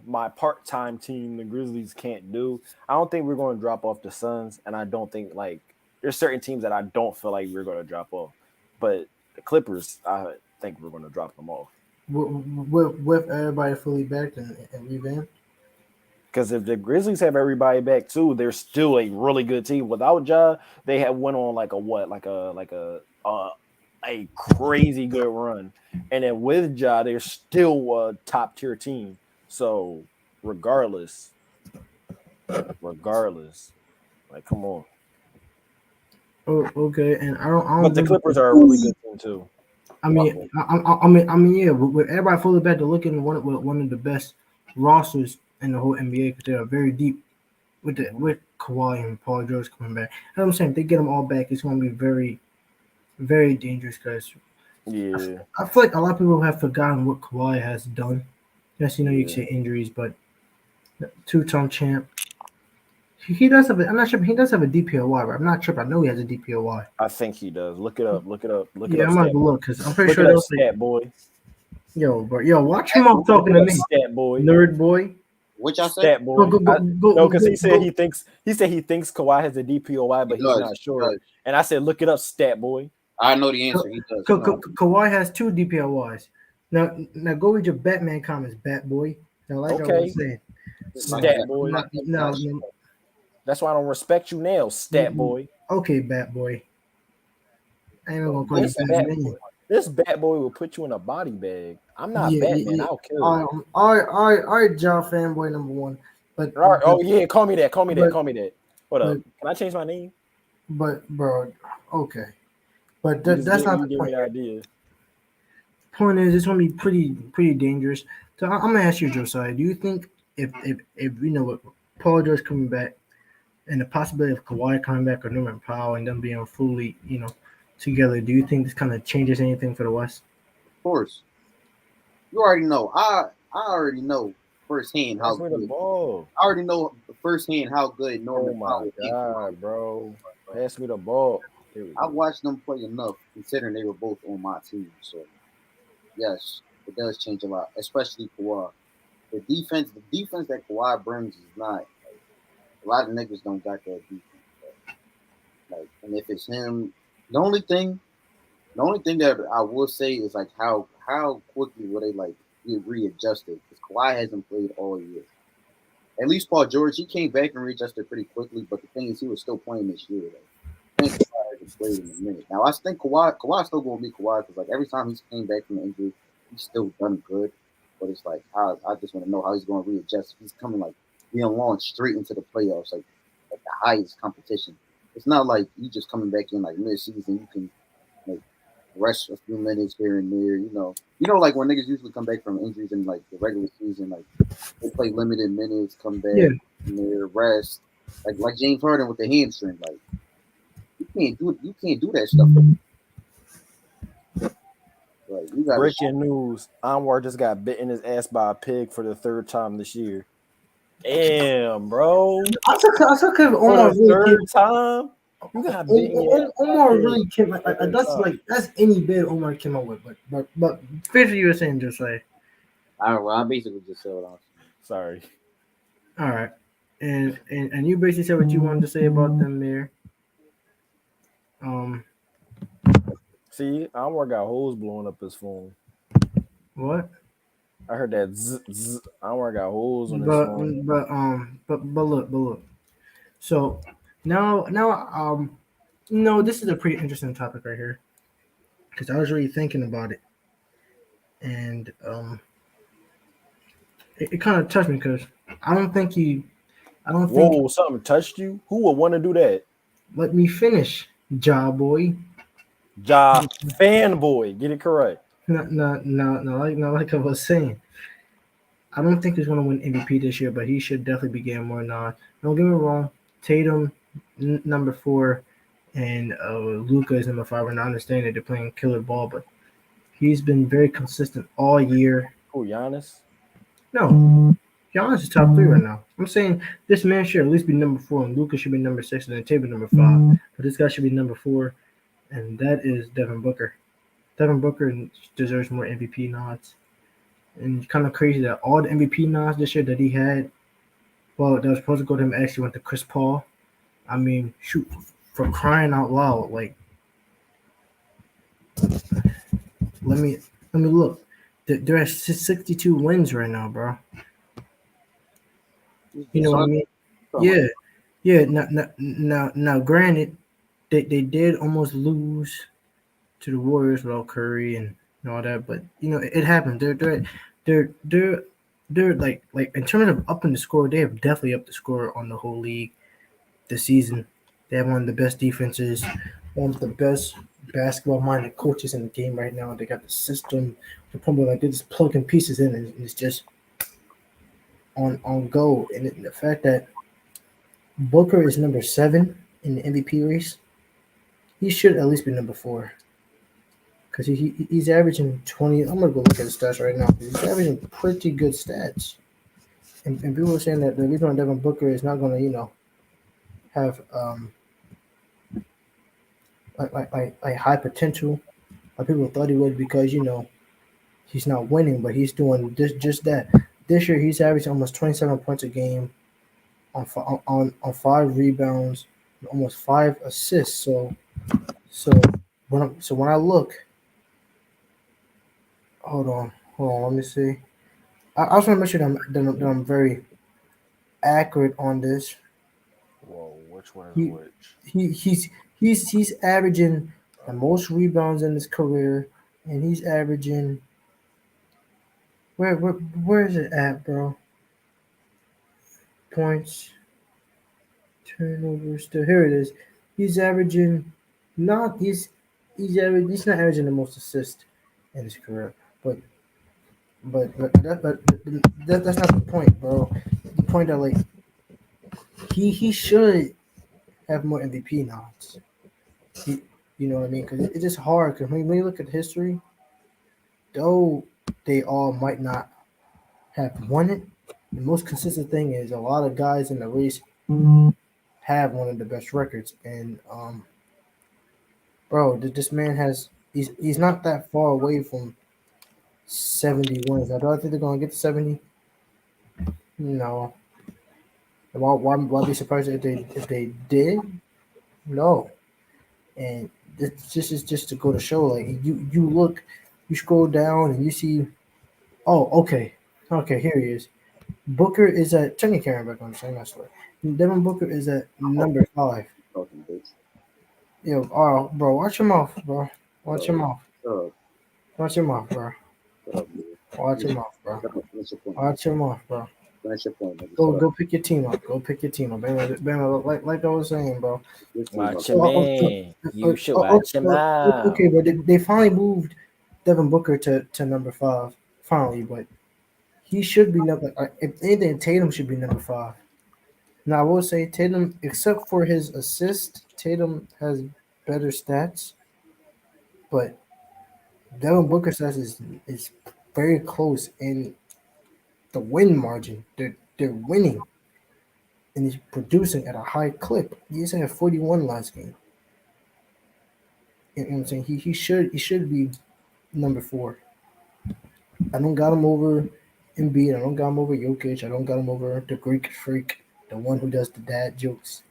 my part-time team, the Grizzlies, can't do. I don't think we're going to drop off the Suns, and I don't think there's certain teams that I don't feel like we're going to drop off. But the Clippers, I think we're going to drop them off. with everybody fully back and revamped. Because if the Grizzlies have everybody back too, they're still a really good team. Without Ja, they have went on a crazy good run, and then with Ja, they're still a top tier team. So regardless, like come on. Oh, okay, and I don't But the really. Clippers are a really good team too. I mean, yeah. With everybody fully back, they're looking one of the best rosters in the whole NBA because they are very deep with Kawhi and Paul George coming back. And I'm saying if they get them all back, it's going to be very, very dangerous because Yeah, I feel like a lot of people have forgotten what Kawhi has done. Yes, you can yeah. say injuries, but two-time champ. He does have. I'm not sure. But he does have a DPOY, right? I'm not sure. But I know he has a DPOY. I think he does. Look it up. Look it up. Look it Yeah, up, I'm gonna stat go boy. look because I'm pretty Look sure it up, those like, stat boy. yo, watch him off talking to Look it me, up, stat boy. nerd boy. What y'all say? Stat boy. No, because he said Go. he thinks Kawhi has a DPOY, but He he's does. not He sure. does. And I said, look it up, stat boy. I know the answer. He does. No. Kawhi has two DPOYs. Now go read your Batman comments, Bat Boy. Now, like I was Okay, saying, stat boy. no, That's why I don't respect you now, stat boy. okay, Bat Boy. I ain't gonna call you This bat, Batman. this bat boy will put you in a body bag. I'm not Yeah, Batman. yeah. I'll kill you. All right, John fanboy number one. But All right. Oh yeah, call me that. Call me that. but Call me that. What but up? Can I change my name? bro, okay. But You just that's not you the gave me point. the idea. Point is, it's gonna be pretty dangerous. So I'm gonna ask you, Josiah. Do you think if with Paul George coming back and the possibility of Kawhi coming back or Norman Powell and them being fully together, do you think this kind of changes anything for the West? Of course. You already know. I already know firsthand how Pass me the good. ball. I already know firsthand how good Oh Norman my Powell is. god, bro. Pass me the ball. Here we I go. watched them play enough, considering they were both on my team. So yes, it does change a lot, especially Kawhi. The defense that Kawhi brings is not a lot of niggas don't got that defense. Like, and if it's him, the only thing, the only thing that I will say is like how quickly will they like get readjusted because Kawhi hasn't played all year. At least Paul George, he came back and readjusted pretty quickly. But the thing is, he was still playing this year. Like, I think Kawhi hasn't played in a minute. Now I think Kawhi's still going to be Kawhi because like every time he's came back from the injury, he's still done good. But it's like I just want to know how he's going to readjust. He's coming like being launched straight into the playoffs, like at the highest competition. It's not like you just coming back in like mid-season. You can like rest a few minutes here and there. Like when niggas usually come back from injuries in like the regular season, like they play limited minutes, come back Yeah. and their rest. Like James Harden with the hamstring, like you can't do that stuff. Like you got Breaking news: Anwar just got bit in his ass by a pig for the 3rd time this year. Damn, bro! I took him For Omar the really 3rd time, you got bit in your ass. Omar really came that's any bid Omar came up with, but basically you were saying just like I basically just said what I'm saying. Sorry. all right, and you basically said what you wanted to say about them there. See, Anwar got holes blowing up his phone. What? I heard that zzz. Anwar got holes on his phone. But look. So now no, this is a pretty interesting topic right here because I was really thinking about it, and it kind of touched me because I don't think Whoa, something touched you? Who would want to do that? let me finish, job boy. Ja fanboy. Get it correct. No, like I was saying. I don't think he's going to win MVP this year, but he should definitely be getting more nods. Don't get me wrong. Tatum, number 4, and Luka is number 5. And I understand that they're playing killer ball, but he's been very consistent all year. Who, Giannis? No, Giannis is top 3 right now. I'm saying this man should at least be number 4, and Luka should be number 6, and then Tatum number 5. But this guy should be number 4, and that is Devin Booker. Devin Booker deserves more MVP nods. And it's kind of crazy that all the MVP nods this year that he had, well, that was supposed to go to him, actually went to Chris Paul. I mean, shoot, for crying out loud, like, let me look. They're at 62 wins right now, bro. You know what I mean? Yeah. Now, granted, they did almost lose to the Warriors without Curry and all that, but it happened. They're like in terms of upping the score, they have definitely upped the score on the whole league this season. They have one of the best defenses, one of the best basketball-minded coaches in the game right now. They got the system. They're probably like they're just plugging pieces in, and it's just on go. And the fact that Booker is number 7 in the MVP race, he should at least be number 4. Because he's averaging 20. I'm going to go look at his stats right now. He's averaging pretty good stats. And people are saying that the reason why Devin Booker is not going to, have like high potential, like people thought he would, because, he's not winning, but he's doing just that. This year, he's averaging almost 27 points a game on 5 rebounds, and almost 5 assists. So when I look, hold on, let me see. I just want to make sure that I'm very accurate on this. Whoa, which one is which? He's averaging the most rebounds in his career, and he's averaging where is it at, bro? Points, turnovers. Here it is. He's averaging he's not averaging the most assists in his career, but that's not the point, bro. The point that like he should have more MVP nods. You know what I mean? Because it's just hard. Because when you look at history, though they all might not have won it, the most consistent thing is a lot of guys in the race have one of the best records. And bro, this man he's not that far away from 70 wins. Now, do I think they're gonna get to 70? No. Why be surprised if they did? No. And this is just to go to show, like you scroll down and you see Oh, okay. Okay, here he is. Booker is at turn your camera back on, so I'm not sure. Devin Booker is at number 5. Fucking bitch. Yo, oh, bro, watch your mouth, bro. Watch your Oh, mouth. shut up. Watch your mouth, bro. Shut up, nigga. Watch your mouth, bro. Shut up. Finish your point. Watch your mouth, bro. Finish your point, nigga. Go, Shut up. go pick your team up. Go pick your team up. Like I was saying, bro. Your team up. Watch your Oh, man. You should watch your okay, mouth. but they finally moved Devin Booker to number 5. Finally, but he should be number. If anything, Tatum should be number 5. Now I will say Tatum, except for his assist, Tatum has better stats, but Devin Booker's stats is very close in the win margin. They're winning and he's producing at a high clip. He just had 41 last game. You know what I'm saying? He should be number 4. I don't got him over Embiid. I don't got him over Jokic. I don't got him over the Greek freak, the one who does the dad jokes.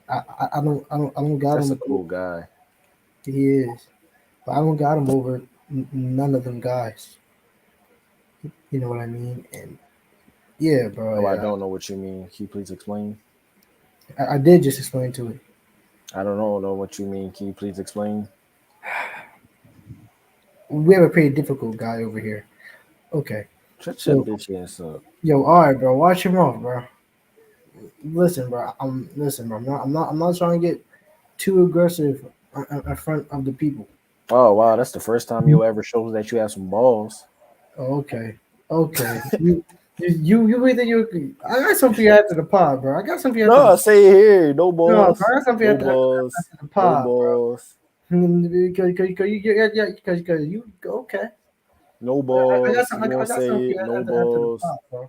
I don't got That's a him. cool guy. He is, but I don't got him over none of them guys. You know what I mean? And yeah, bro. No, I Yeah, don't know what you mean. Can you please explain? I did just explain to it. I don't know what you mean. Can you please explain? We have a pretty difficult guy over here. Okay, Shut your so bitch ass up. yo, all right, bro. Watch him off, bro. Listen, bro. Listen, bro. I'm not trying to get too aggressive in front of the people. Oh wow, that's the first time you'll ever show that you have some balls. Oh, okay. You wait till you. I got something for you after the pod, bro. I got something for you after No, say it here. No no, bro. balls. I got something for you No balls. after the No pod, bro. balls. Because you okay. No I got balls. some. You I won't got something say for it. you No after the balls. pod, bro. I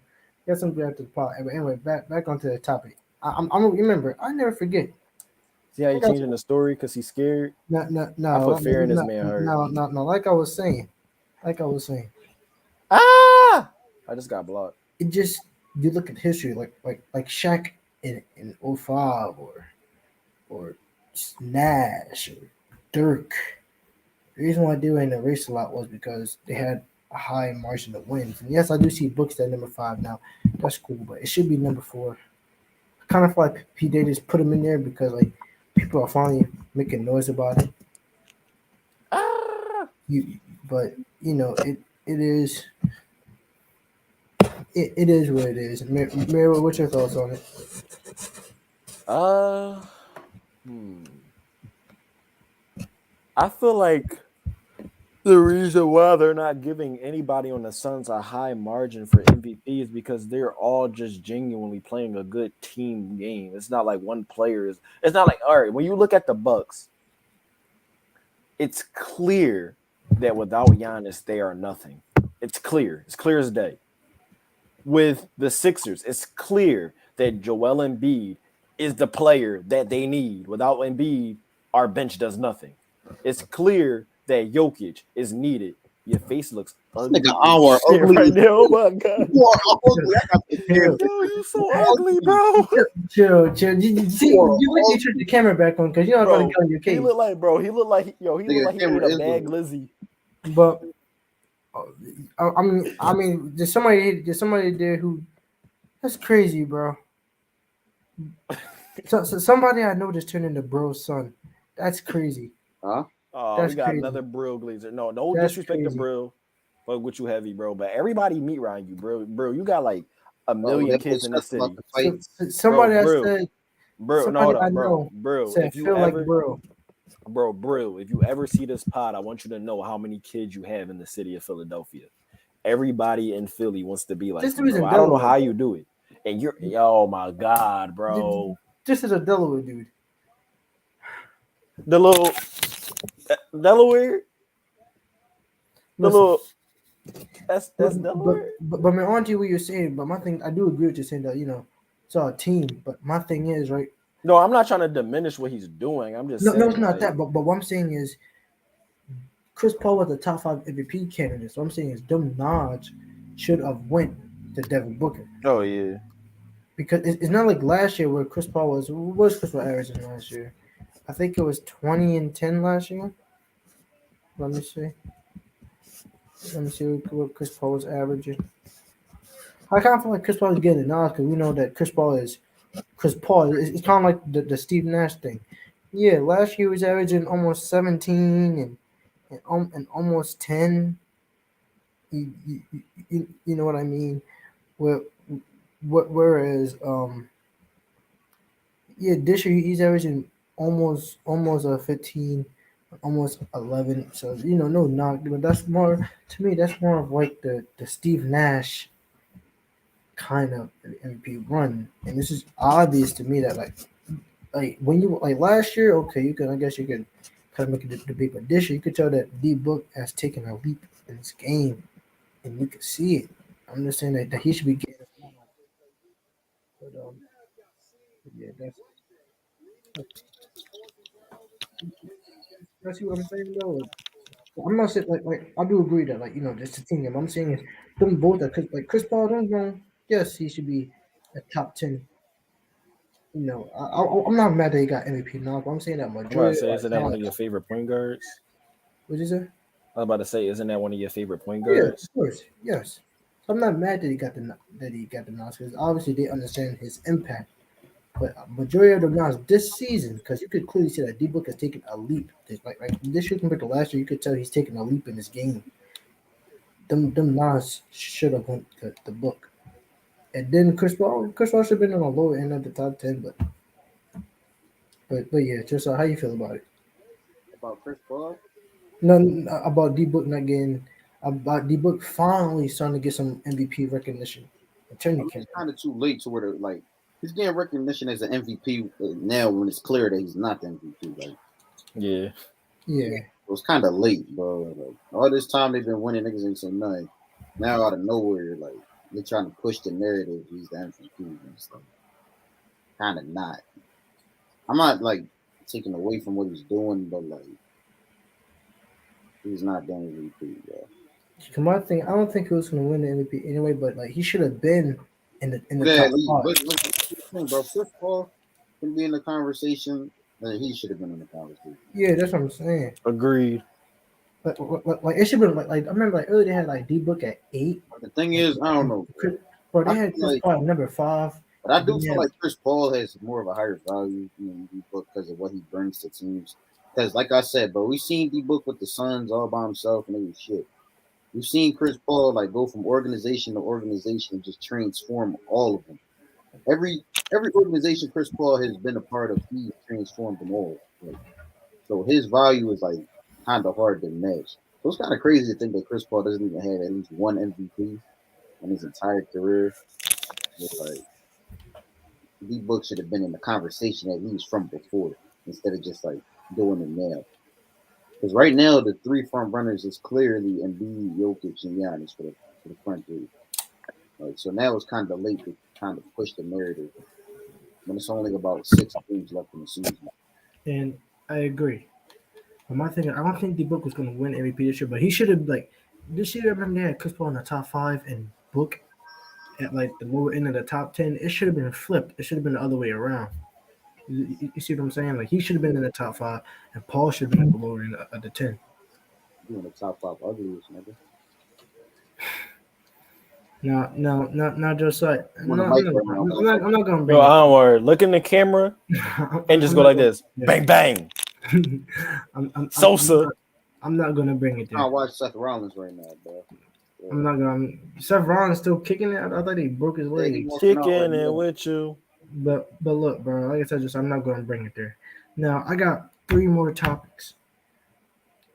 got something for you after the pod. Anyway, back onto the topic. I'm remember. I never forget. See how I you got changing the story because he's scared? no, no, I no, put fear in this man heart. no. Like I was saying, Ah! I just got blocked. it just you look at history, like Shaq in '05 or Nash or Dirk. The reason why they were in the race a lot was because they had a high margin of wins. And yes, I do see books at number 5 now. That's cool, but it should be number 4. I kind of feel like P. Davis put him in there because like people are finally making noise about it. Ah! But it is it is what it is. Mary, what's your thoughts on it? Uh, hmm. I feel like the reason why they're not giving anybody on the Suns a high margin for MVP is because they're all just genuinely playing a good team game. It's not like one player is. It's not like, all right, when you look at the Bucks, it's clear that without Giannis, they are nothing. It's clear. It's clear as day. With the Sixers, it's clear that Joel Embiid is the player that they need. Without Embiid, our bench does nothing. It's clear that Jokic is needed. Your face looks ugly. Nigga, our shit ugly right now. Oh my god. You are ugly. I got the hair. Yo, you so ugly, bro. Chill. You wait till you turn the camera back on because you know I'm Bro, gonna get on your he case. look like, bro. He look like he Nigga, look like he camera ate a is bad ugly. glizzy. But I mean, there's somebody there who that's crazy, bro. So somebody I know just turned into bro's son. That's crazy. Huh? Oh, That's we got crazy. another Brill Glazer. No That's disrespect to crazy. Brill. Fuck with you heavy, bro. But everybody meet around you, bro. Bro, you got like a Oh, million that kids bitch in this about city. to fight. Somebody I Bro. said Bro, no, somebody hold I up, bro. know Bro, said if you feel like ever, bro. Brill, if you ever see this pod, I want you to know how many kids you have in the city of Philadelphia. Everybody in Philly wants to be like This you, dude's bro. in I don't know Delaware. how you do it. And you're, oh my God, bro. This is a Delaware dude. The little Delaware, the Listen, little that's Delaware. but my auntie, what you're saying, but my thing, I do agree with you saying that it's our team. But my thing is right. No, I'm not trying to diminish what he's doing. I'm just saying, No, it's not like, that. But what I'm saying is, Chris Paul was the top 5 MVP candidate. So what I'm saying is, them nods should have went to Devin Booker oh yeah, because it's not like last year where Chris Paul was. What was Chris Paul averaging last year? I think it was 20 and 10 last year. Let me see. Let me see what Chris Paul was averaging. I kind of feel like Chris Paul is getting it now because we know that Chris Paul is Chris Paul. It's kind of like the Steve Nash thing. Yeah, last year he was averaging almost 17 and almost 10. You know what I mean? Well, whereas yeah, this year he's averaging almost 15, almost 11. So no knock, but that's more to me. That's more of like the Steve Nash kind of MVP run, and this is obvious to me that like when you like last year, okay, I guess you could kind of make a debate, but this year you could tell that D Book has taken a leap in this game, and you can see it. I'm just saying that he should be getting. But yeah, that's what I'm saying though. I'm not saying like I do agree that just the team. I'm saying is them both are like Chris Paul. Don't wrong. Yes, he should be a top 10. I'm not mad that he got MVP now, but I'm saying that I'm about to majority say, of isn't that one of your favorite point guards? What is it? I was about to say, isn't that one of your favorite point Yeah, guards? of course. Yes. So I'm not mad that he got the nods because obviously they understand his impact. But majority of the nods this season, because you could clearly see that D Book has taken a leap. Like this year compared to last year, you could tell he's taken a leap in this game. Them nods should have went to the book. And then Chris Paul should have been on the lower end of the top 10, but yeah, just how you feel about it? About Chris Paul. No, about D Book not getting about D Book finally starting to get some MVP recognition. Turn your It's camera. kind of too late to where like he's getting recognition as an MVP now when it's clear that he's not the MVP. Like, Yeah. Yeah, it was kind of late, bro. Like, all this time they've been winning, niggas ain't saying nothing. Now out of nowhere, like they're trying to push the narrative he's the MVP. And it's like, kind of not. I'm not like taking away from what he's doing, but like he's not the MVP, bro. my thing. I don't think he was going to win the MVP anyway, but like he should have been in the Yeah, top five. bro. Chris Paul can be in the conversation. Then he should have been in the conversation. Yeah, that's what I'm saying. Agreed. Like it should have been like I remember like earlier they had like D Book at 8. The thing is, I don't know, Bro, they I had feel Chris like- Paul at number 5. but I do Yeah. feel like Chris Paul has more of a higher value than D Book because of what he brings to teams. Because, like I said, bro, we seen D Book with the Suns all by himself and it was shit. We've seen Chris Paul like go from organization to organization and just transform all of them. Every organization Chris Paul has been a part of, he transformed them all. Like, so his value is like kind of hard to match. So it's kind of crazy to think that Chris Paul doesn't even have at least one MVP in his entire career. But, like, D Book should have been in the conversation that he was from before instead of just like doing it now. Because right now the three front runners is clearly Embiid, Jokic, and Giannis for the front three. Like, so now it's kind of late to kind of push the narrative when it's only about 6 games left in the season. And I agree. But my thing, I don't think D Book was going to win MVP this year, but he should have like this year. I remember they had Chris Paul in the top 5 and Book at like the lower end of the top 10. It should have been flipped. It should have been the other way around. You see what I'm saying? Like he should have been in the top 5, and Paul should have been at the lower end of the 10. Doing the top 5 ugliest, nigga. No, just like I'm on the mic right now. I'm not going to bring Yo, it. I don't worry. Look in the camera and just go like this. Bang, bang. Sosa. I'm not going to bring it I there. watch Seth Rollins right now, bro. I'm not going to. Seth Rollins still kicking it. I thought he broke his leg. Kicking it with you. But look, bro. Like I said, I'm not going to bring it there. Now I got 3 more topics.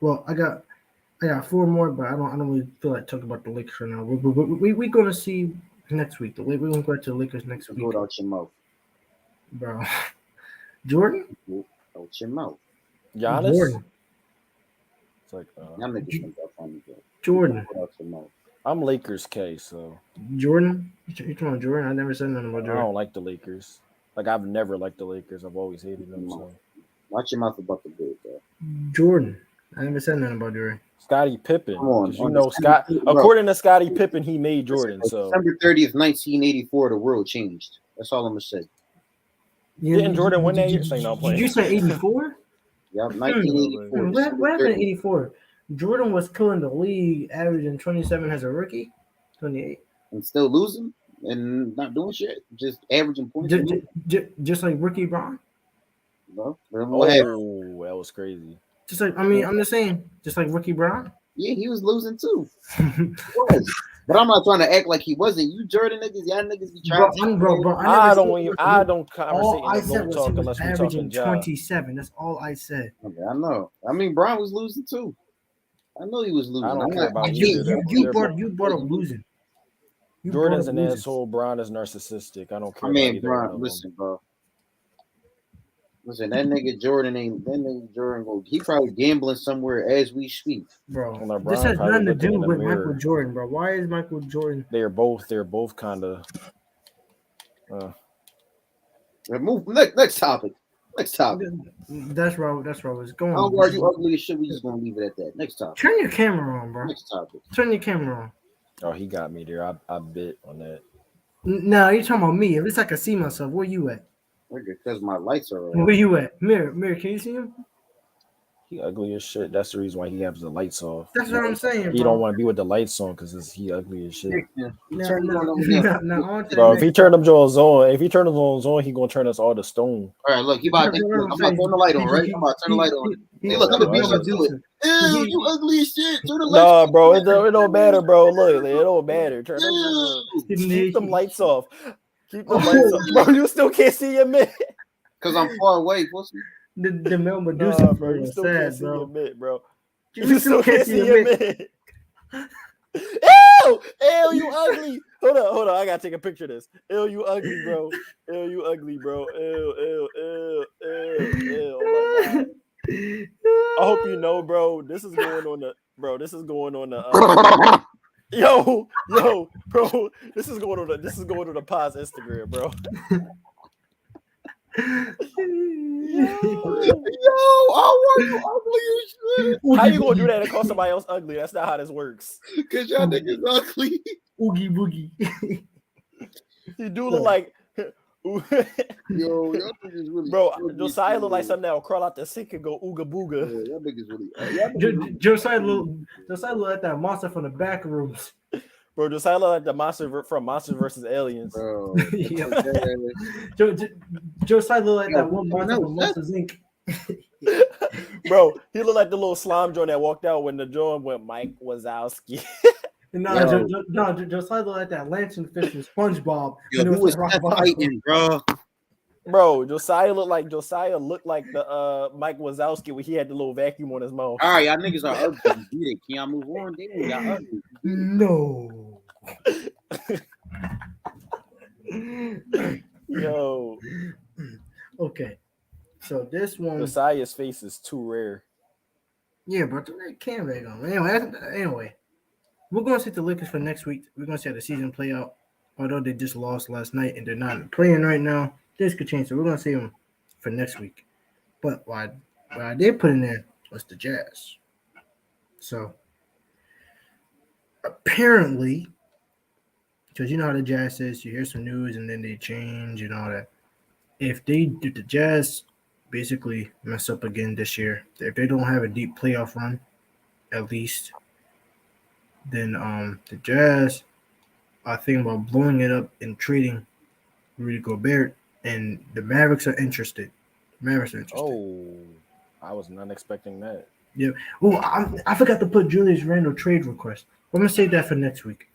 Well, I got 4 more, but I don't really feel like talking about the Lakers right now. We're going to see next week. We're going to go to the Lakers next Go week, out your mouth. bro. Jordan. Out your mouth. Giannis? Jordan. It's like, Y'all niggas think that funny, bro. Jordan. Go out your mouth. I'm Lakers K, so Jordan. You talking about Jordan? I never said nothing about I Jordan. don't like the Lakers. Like, I've never liked the Lakers. I've always hated them. So. Watch your mouth about the good, bro. Jordan. I never said nothing about Jordan. Scottie Pippen. Come on, 'Cause you on know, this- Scott. bro. According to Scottie Pippen, he made Jordan. So December 30th, 1984, the world changed. That's all I'm gonna say. Didn't Jordan win that year? Say no, I'm Did playing. you say 84? Yep, 1984. What happened in 84? Jordan was killing the league, averaging 27 as a rookie, 28. And still losing and not doing shit, just averaging points. Just like rookie Bron. No, Oh, that was crazy. Just like I'm just saying, just like rookie Bron. Yeah, he was losing too. He was. But I'm not trying to act like he wasn't. You Jordan niggas, y'all niggas be trying. Bro, I don't conversate all I said in was talk he was unless we averaging talking 27. That's all I said. Okay, I know. I mean, Brian was losing too. I know he was losing. I don't care about you brought up losing. Jordan's an asshole. Bron is narcissistic. I don't care. I mean, Bron, listen, bro. Listen, that nigga Jordan he probably gambling somewhere as we speak. Bro, this has nothing to do with Michael Jordan, bro. Why is Michael Jordan? They're both kind of. Move next topic. Next topic. That's where I was going. I don't argue ugly as shit. We just gonna leave it at that. Next topic. Turn your camera on, bro. Next topic. Turn your camera on. Oh, he got me there. I bit on that. No, you're talking about me. At least I can see myself. Where you at? Because my lights are on. Where you at? Mirror, can you see him? He ugly as shit. That's the reason why he has the lights off. That's what I'm saying. He don't want to be with the lights on because he ugly as shit. Bro, if he turn them Jones on, he gonna turn us all to stone. All right, look, I'm about to turn the light on, right? I'm about to turn the light on. Hey, look, I'm gonna beat you to it. Ew, you ugly as shit. Turn the lights on. Nah, bro, it don't matter, bro. Look, it don't matter. Turn keep them lights off. Keep the lights off. Bro, you still can't see your man. Because I'm far away, pussy. The Mel Medusa, bro. You still sad, can't see your mid, bro. You still can't see your mid. Ew, you ugly. Hold on. I gotta take a picture of this. Ew, you ugly, bro. Ew, Ew. Oh my God. I hope you know, bro. This is going on the. Yo, bro. This is going on the Pod's Instagram, bro. Yo, I want you ugly as shit. How you gonna do that and call somebody else ugly? That's not how this works. Cause y'all niggas ugly. Oogie boogie. You do look like yo, y'all niggas really. Bro, Josiah look like something that will crawl out the sink and go ooga booga. Yeah, y'all niggas really. Josiah look like that monster from the back rooms. Bro, Josiah look like the monster from Monsters vs. Aliens. Bro, Josiah look like that one monster from Monsters Inc. Bro, he looked like the little slime joint that walked out when the joint went Mike Wazowski. Josiah look like that lantern fish from SpongeBob. Yo, who was that fighting, bro? Bro, Josiah looked like the Mike Wazowski when he had the little vacuum on his mouth. All right, y'all niggas are ugly. Can y'all move on? Damn, y'all ugly. No. Yo. Okay. So this one, Josiah's face is too rare. Yeah, bro. That can't back on. Anyway, we're gonna see the Lakers for next week. We're gonna see how the season play out. Although they just lost last night and they're not playing right now, this could change. So we're gonna see them for next week. But what I did put in there was the Jazz. So apparently, because you know how the Jazz is, you hear some news and then they change and all that. If the Jazz basically mess up again this year, if they don't have a deep playoff run, at least, then the Jazz are thinking about blowing it up and trading Rudy Gobert, and the Mavericks are interested. Oh, I was not expecting that. Yeah. Oh, I forgot to put Julius Randle trade request. I'm gonna save that for next week.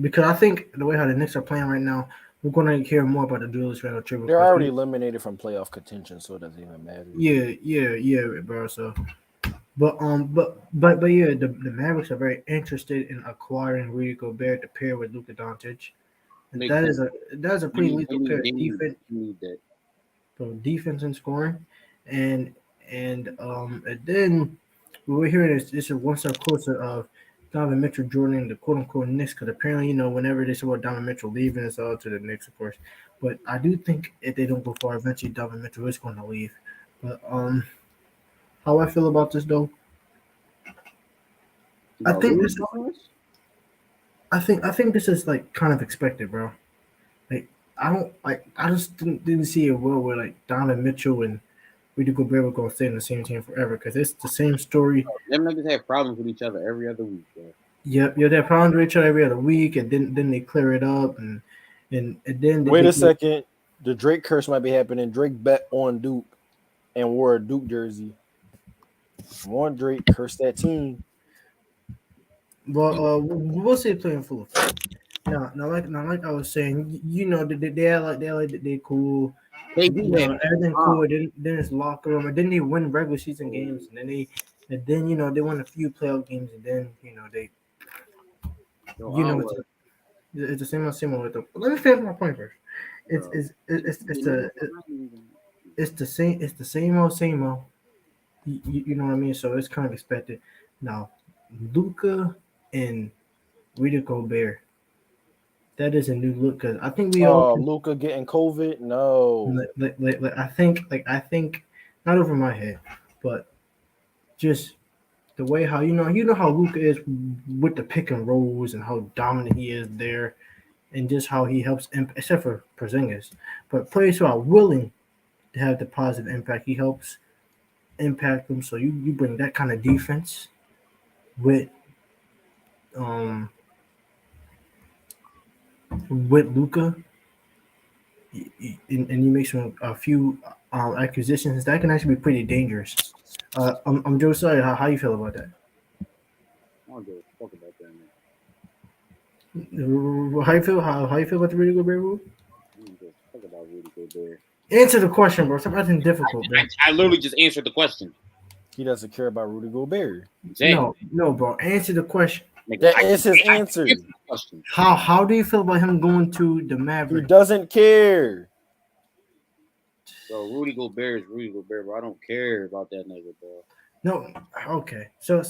Because I think the way how the Knicks are playing right now, we're gonna hear more about the Julius Randle trade request. They're already eliminated from playoff contention, so it doesn't even matter. Yeah, bro. So, but yeah, the Mavericks are very interested in acquiring Rudy Gobert to pair with Luka Doncic. And that is a pretty lethal pair of defense. So defense and scoring, and then we're hearing this is one step closer of Donovan Mitchell joining the quote unquote Knicks, because apparently, whenever they say about Donovan Mitchell leaving, it's all to the Knicks, of course. But I do think if they don't go far, eventually Donovan Mitchell is going to leave. But how I feel about this though, I think this is like kind of expected, bro. Like I just didn't see a world where like Donovan Mitchell and Rudy Gobert was gonna stay in the same team forever because it's the same story. Them niggas have problems with each other every other week, bro. Yep, yeah, they're problems with each other every other week, and then they clear it up, and then Wait a second. The Drake curse might be happening. Drake bet on Duke and wore a Duke jersey. Come on, Drake, curse that team. Well, we'll see it playing full effect. Now, like I was saying, they cool. They You do know, have everything cool. Then it's locker room, and then they win regular season games, and then they won a few playoff games, and then they it's the same with them. Let me finish my point first. It's the same old. You know what I mean? So it's kind of expected. Now, Luca and Rudy Gobert, that is a new look because I think we all Oh, Luca getting COVID? No. I think not over my head, but just the way how how Luca is with the pick and rolls and how dominant he is there, and just how he helps, except for Porzingis, but players who are willing to have the positive impact, he helps impact them. So you bring that kind of defense with um with Luca, and you make a few acquisitions that can actually be pretty dangerous. I'm Josiah. How you feel about that? I don't give a fuck about that, man. How you feel? How you feel about the Rudy Gobert rule? I don't give a fuck about Rudy Gobert. Answer the question, bro. Stop acting difficult, bro. I literally just answered the question. He doesn't care about Rudy Gobert. Exactly. No, bro. Answer the question. That is his answer. How do you feel about him going to the He Mavericks? doesn't care. Bro, Rudy Gobert is Rudy Gobert, bro. I don't care about that nigga, bro. No, okay. So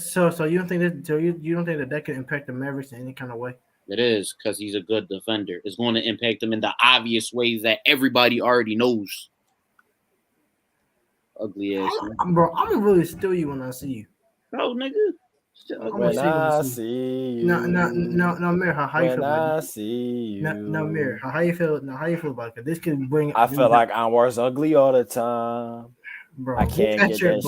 you don't think you don't think that can impact the Mavericks in any kind of way? It is because he's a good defender. It's going to impact them in the obvious ways that everybody already knows. Ugly ass. Bro, I'm gonna really steal you when I see you. No, nigga. When I see you. No, Mir, how you feel about it? See you. No, Mir, how you feel? How you feel about it? This could bring. I feel like Anwar's ugly all the time. Bro, I can't get that shit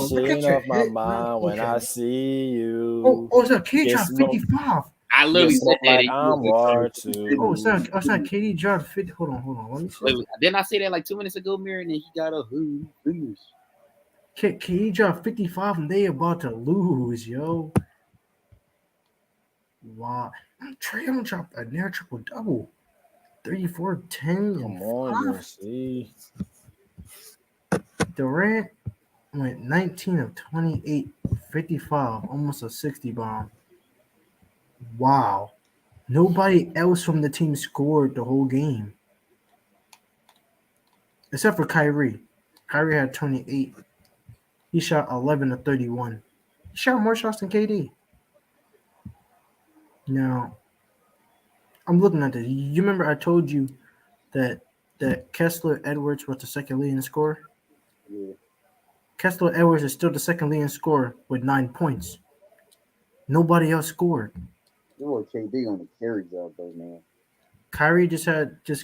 off my mind when I see you. Oh, so KD dropped 55. I literally said that. Like Anwar too. Oh, it's not KD dropped 50. Hold on. Let me see. Wait, didn't I say that like 2 minutes ago, Mirror? And then he got a who? KD dropped 55 and they about to lose, yo. Wow. Trae Young dropped a near triple double. 34, 10, and Come on, 5. see. Durant went 19 of 28, 55, almost a 60 bomb. Wow. Nobody else from the team scored the whole game. Except for Kyrie. Kyrie had 28. He shot 11 of 31. He shot more shots than KD. Now, I'm looking at this. You remember I told you that Kessler Edwards was the second leading scorer? Yeah. Kessler Edwards is still the second leading scorer with 9 points. Nobody else scored. You were KD on the carry job, though, man. Kyrie just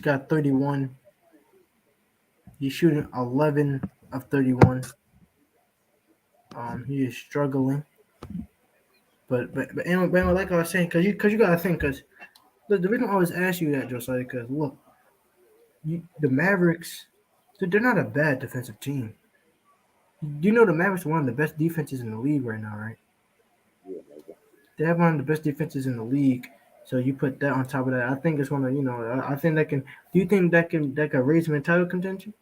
got 31. He's shooting 11 of 31. He is struggling. But anyway, like I was saying, because you gotta think, because the reason I always ask you that, Josiah, because look, the Mavericks, they're not a bad defensive team. You know the Mavericks are one of the best defenses in the league right now, right? Yeah, they have one of the best defenses in the league. So you put that on top of that, I think it's one of I think that can. Do you think that can raise them in title contention?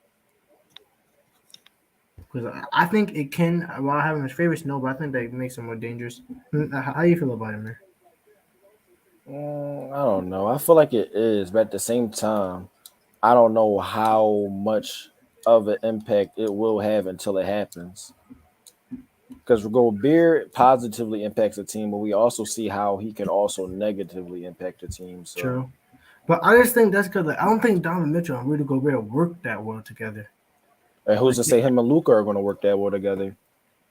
Because I think it can. While having his favorites, no, but I think that makes them more dangerous. How do you feel about it, man? I don't know. I feel like it is, but at the same time, I don't know how much of an impact it will have until it happens. Because Gobert positively impacts a team, but we also see how he can also negatively impact a team. So. True. But I just think that's because I don't think Donovan Mitchell and Rudy Gobert work that well together. And who's to say him and Luka are going to work that well together?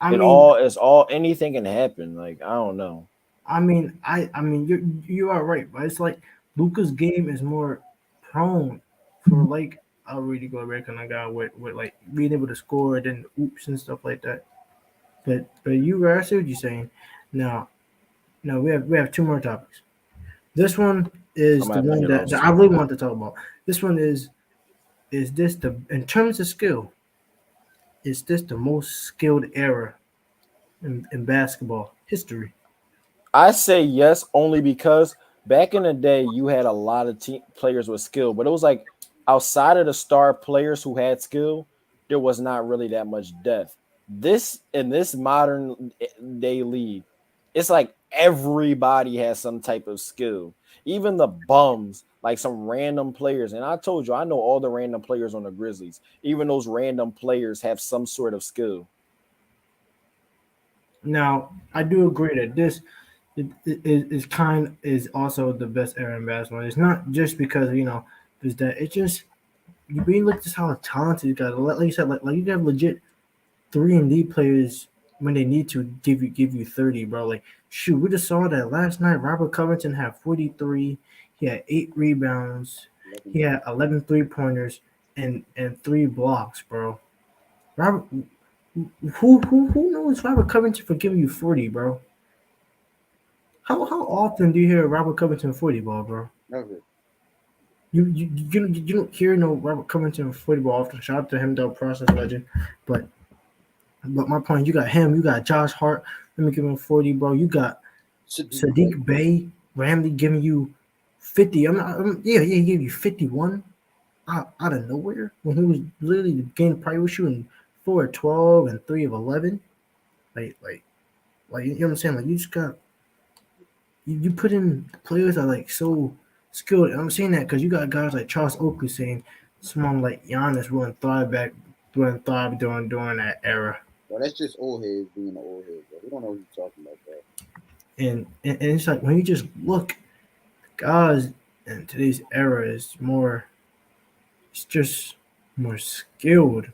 It's anything can happen. Like, I don't know. I mean, you are right, but it's like Luka's game is more prone for like a Rudy Gobert kind of guy with like being able to score and then oops and stuff like that. But you I see what you're saying. Now now we have two more topics. This one I'm is gonna the have to one get off that I soon. really want to talk about. This one is this the in terms of skill, is this the most skilled era in basketball history? I say yes only because back in the day you had a lot of players with skill, but it was like outside of the star players who had skill, there was not really that much depth. This in this modern day league, it's like everybody has some type of skill. Even the bums, like some random players. And I told you, I know all the random players on the Grizzlies. Even those random players have some sort of skill. Now I do agree that this is kind is also the best era in basketball. It's not just because there's that. It's just you being look just how talented you got. Like you said, like you have legit 3 and D players when they need to give you 30, bro. Like shoot, we just saw that last night. Robert Covington had 43. He had 8 rebounds. He had 11 3-pointers and 3 blocks, bro. Robert, who knows Robert Covington for giving you 40, bro? How often do you hear Robert Covington 40 ball, bro? Never. You don't hear no Robert Covington 40 ball often. Shout out to him, though, process legend. But but my point, you got him, you got Josh Hart. Let me give him 40, bro. You got Sadiq Bey. Sadiq Bey, Ramley giving you 50. Yeah, he gave you 51 out of nowhere when he was literally the game probably was shooting 4 of 12 and 3 of 11. Like like like you know what I'm saying? Like you just got you put in players that are like so skilled. And I'm saying that because you got guys like Charles Oakley saying someone like Giannis wouldn't thrive during that era. Well, that's just old heads being the old heads. Bro. We don't know what you're talking about, bro. And it's like when you just look, guys in today's era is more. It's just more skilled.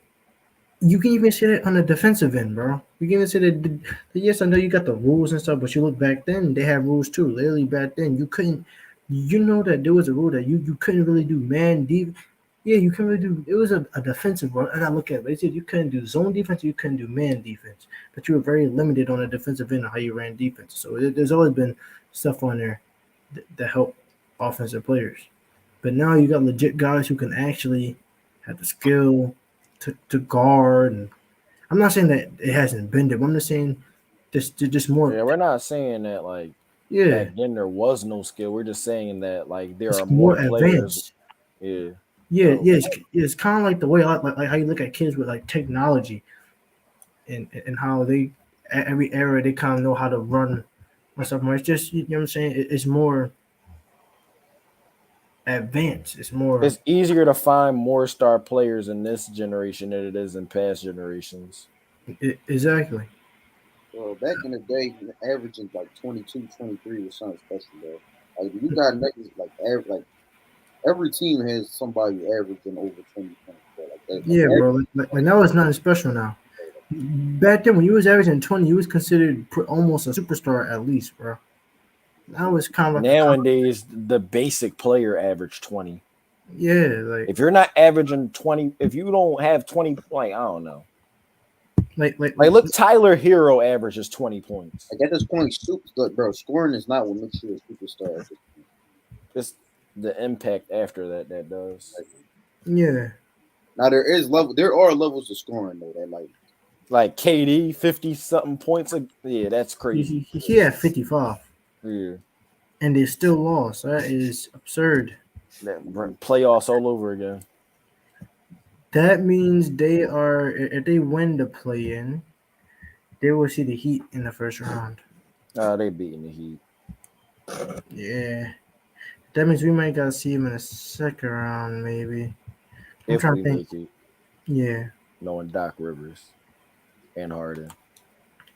You can even say that on the defensive end, bro. You can even say that yes, I know you got the rules and stuff, but you look back then, they had rules too. Literally back then, you couldn't. You know that there was a rule that you couldn't really do man deep. Yeah, you couldn't really do. It was a defensive rule, and I look at it. They said you couldn't do zone defense, you couldn't do man defense, but you were very limited on the defensive end of how you ran defense. So there's always been stuff on there that help offensive players. But now you got legit guys who can actually have the skill to guard. And I'm not saying that it hasn't been there, but I'm just saying just more. Yeah, we're not saying that like back Yeah, then there was no skill. We're just saying that like there are it's more more players. advanced. Yeah. Yeah, So yeah, it's kind of like the way like how you look at kids with like technology and how they at every era they kind of know how to run or something. It's just you know what I'm saying. It's more advanced. It's more it's easier to find more star players in this generation than it is in past generations. exactly. Bro, back in the day, averaging like 22, 23 was something special, bro. Like you got niggas like every team has somebody averaging over 20 points, bro. Like that, like Yeah, bro. Like like now it's nothing special now. Back then, when you was averaging 20, you was considered almost a superstar at least, bro. Now it's kind of like a Nowadays, the basic player average 20. yeah, like If you're not averaging 20, if you don't have 20, like I don't know. like like Like like look, Tyler Hero averages 20 points. at this point, bro, scoring is not what makes you a superstar. At this point. It's the impact after that does. Like, yeah. now there are levels of scoring though that Like KD, 50 something points. Yeah, that's He, crazy. he, he had 55, Yeah. and they still lost. That is absurd. That playoffs all over again. That means they are if they win the play-in, they will see the Heat in the first round. They beating the Heat. Yeah, that means we might gotta see him in the second round, maybe. I'm If trying to we think. make it, Yeah. knowing Doc Rivers and Harden.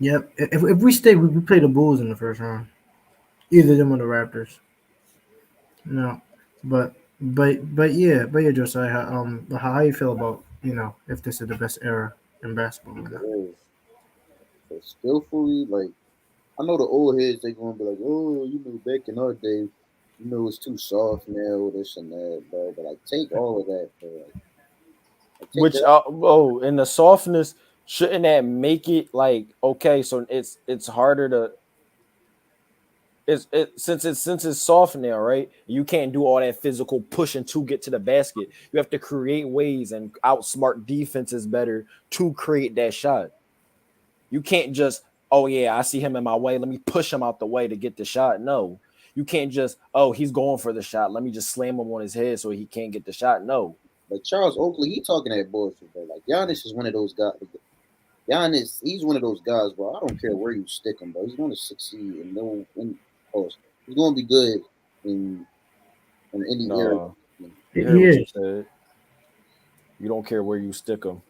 Yep. If we stay, we play the Bulls in the first round. Either them or the Raptors. No, but yeah, Josiah. How you feel about if this is the best era in basketball or not? oh, so skillfully, like I know the old heads they gonna be like, oh, back in our day, it's too soft now, this and that, bro. But like take all of that, bro. Which and the softness, shouldn't that make it like okay? So it's harder to since it's soft now, right? You can't do all that physical pushing to get to the basket. You have to create ways and outsmart defenses better to create that shot. You can't just, oh yeah, I see him in my way. Let me push him out the way to get the shot. No. You can't just, oh, he's going for the shot. Let me just slam him on his head so he can't get the shot. No. But Charles Oakley, he talking that bullshit, bro. Like Giannis is one of those guys. Giannis, he's one of those guys, bro. I don't care where you stick him, bro. He's going to succeed and no post. He's going to be good in any area. You heard what you said. You don't care where you stick him.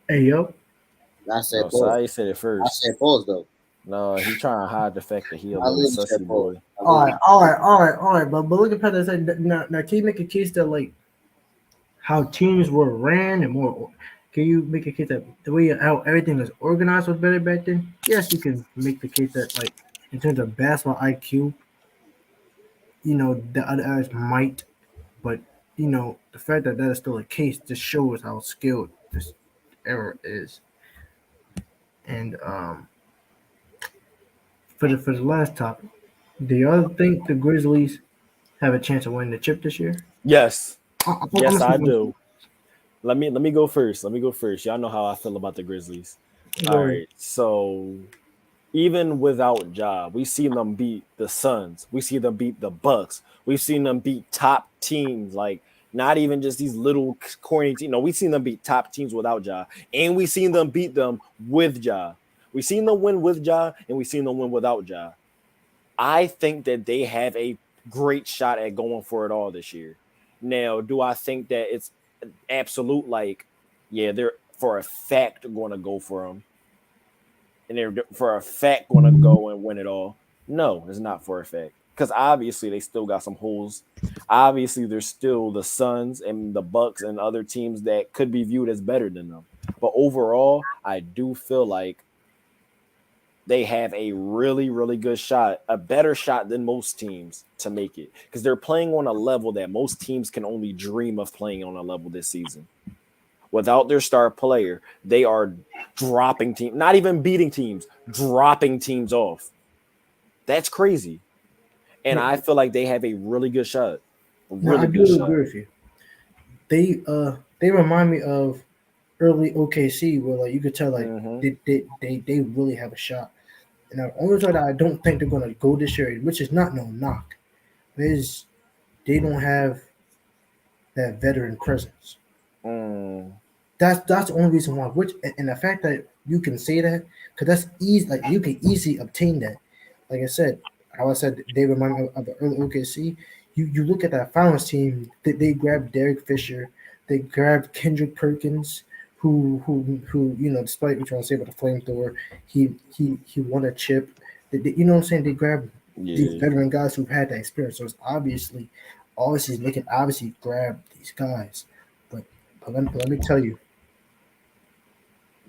Hey yo. I said pause. So I said it first. I said pause though. No, he's trying to hide the fact that he a little sussy boy. All right. But look at Pat. I said now. Can you make a case that like how teams were ran and more? Can you make a case that the way how everything was organized was better back then? Yes, you can make the case that like in terms of basketball IQ, you know the other guys might, but you know the fact that is still the case just shows how skilled this era is. And for the last topic, do y'all think the Grizzlies have a chance of winning the chip this year? Yes. Yes, I do. Let me go first. Y'all know how I feel about the Grizzlies. All right. So even without Ja, we've seen them beat the Suns. We see them beat the Bucks. We've seen them beat top teams, like not even just these little corny teams. No, we've seen them beat top teams without Ja. And we've seen them beat them with Ja. We've seen them win with Ja, and we've seen them win without Ja. I think that they have a great shot at going for it all this year. Now, do I think that it's absolute, like, yeah, they're for a fact going to go for them, and they're for a fact going to go and win it all? No, it's not for a fact, because obviously they still got some holes. Obviously, there's still the Suns and the Bucks and other teams that could be viewed as better than them. But overall, I do feel like they have a really, really good shot, a better shot than most teams to make it, because they're playing on a level that most teams can only dream of playing on a level this season. Without their star player, they are dropping teams, not even beating teams, dropping teams off. That's crazy. And I feel like they have a really good shot. I do agree with you. They remind me of early OKC where like you could tell like they really have a shot. And the only reason that I don't think they're gonna go this year, which is not no knock, is they don't have that veteran presence. That's the only reason why. Which and the fact that you can say that, because that's easy, like you can easily obtain that. Like I said, they remind me of the early OKC. You look at that finals team, they grabbed Derek Fisher, they grabbed Kendrick Perkins, who you know, despite what you're trying to say about the flamethrower, he won a chip. You know what I'm saying? They grabbed these veteran guys who've had that experience. So it's obviously they can obviously grab these guys. But let me tell you,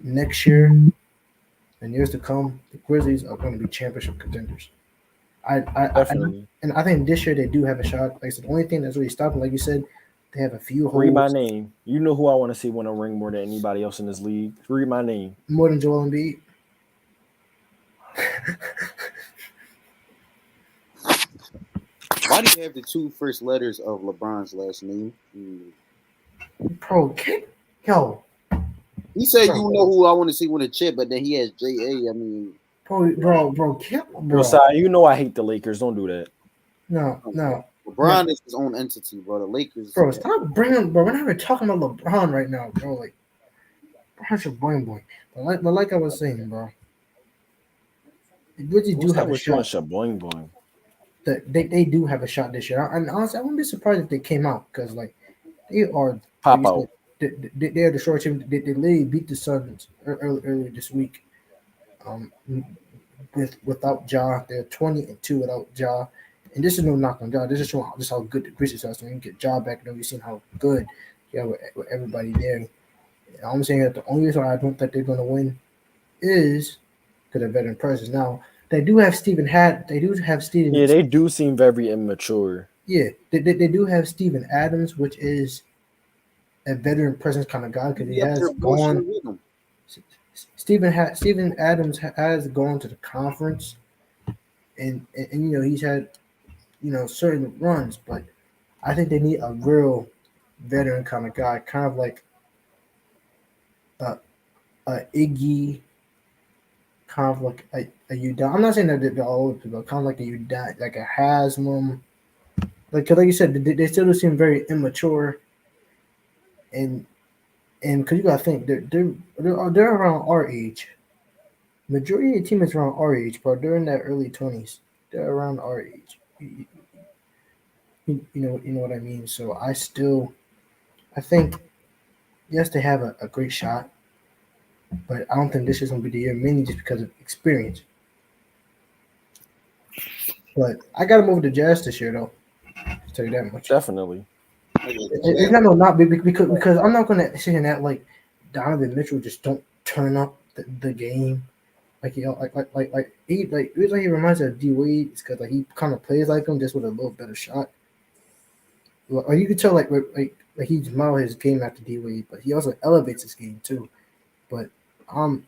next year and years to come, the Grizzlies are going to be championship contenders. Definitely. I think this year they do have a shot. Like I said, the only thing that's really stopping, like you said, they have a few holes. Read my name. You know who I want to see win a ring more than anybody else in this league. Read my name. More than Joel Embiid. Why do you have the two first letters of LeBron's last name? Bro, yo. He said you know who I want to see win a chip, but then he has J.A. I mean, bro. You know I hate the Lakers. Don't do that. No. LeBron is his own entity, bro. The Lakers. Bro, stop bringing. Bro, we're not even talking about LeBron right now, bro. Like, LeBron's your boing. But like I was saying, bro, the Grizzlies do have a shot. Boing. They do have a shot this year, and honestly, I wouldn't be surprised if they came out because like they are pop out. They are the short team. They literally beat the Suns earlier this week. Without Ja, they're 20-2 without Ja. And this is no knock on Ja. This is showing just how good the Grizzlies are. So when you get Ja back, then we've seen how good with everybody there. And I'm saying that the only reason I don't think they're going to win is because of veteran presence. Now they do have Steven. Yeah, they do seem very immature. Yeah, they do have Steven Adams, which is a veteran presence kind of guy because he Be up has there gone. bullshitting with him. Steven Adams has gone to the conference, and he's had certain runs, but I think they need a real veteran kind of guy, kind of like a, a Iggy, kind of like a Udon. I'm not saying that they're all over, but kind of like a Udon, like a Haslam. Like you said, they still seem very immature, and because you gotta think they're around our age. Majority of the team is around our age, bro. They're in that early 20s. They're around our age. You know what I mean. So I think yes, they have a great shot, but I don't think this is gonna be the year, mainly just because of experience. But I got to move the Jazz this year, though. I'll tell you that much. Definitely. It's not because I'm not gonna sit in that like Donovan Mitchell just don't turn up the game. Like the reason he reminds me of D Wade is because like he kind of plays like him just with a little better shot. Or you could tell like he's model his game after D Wade, but he also elevates his game too. But um,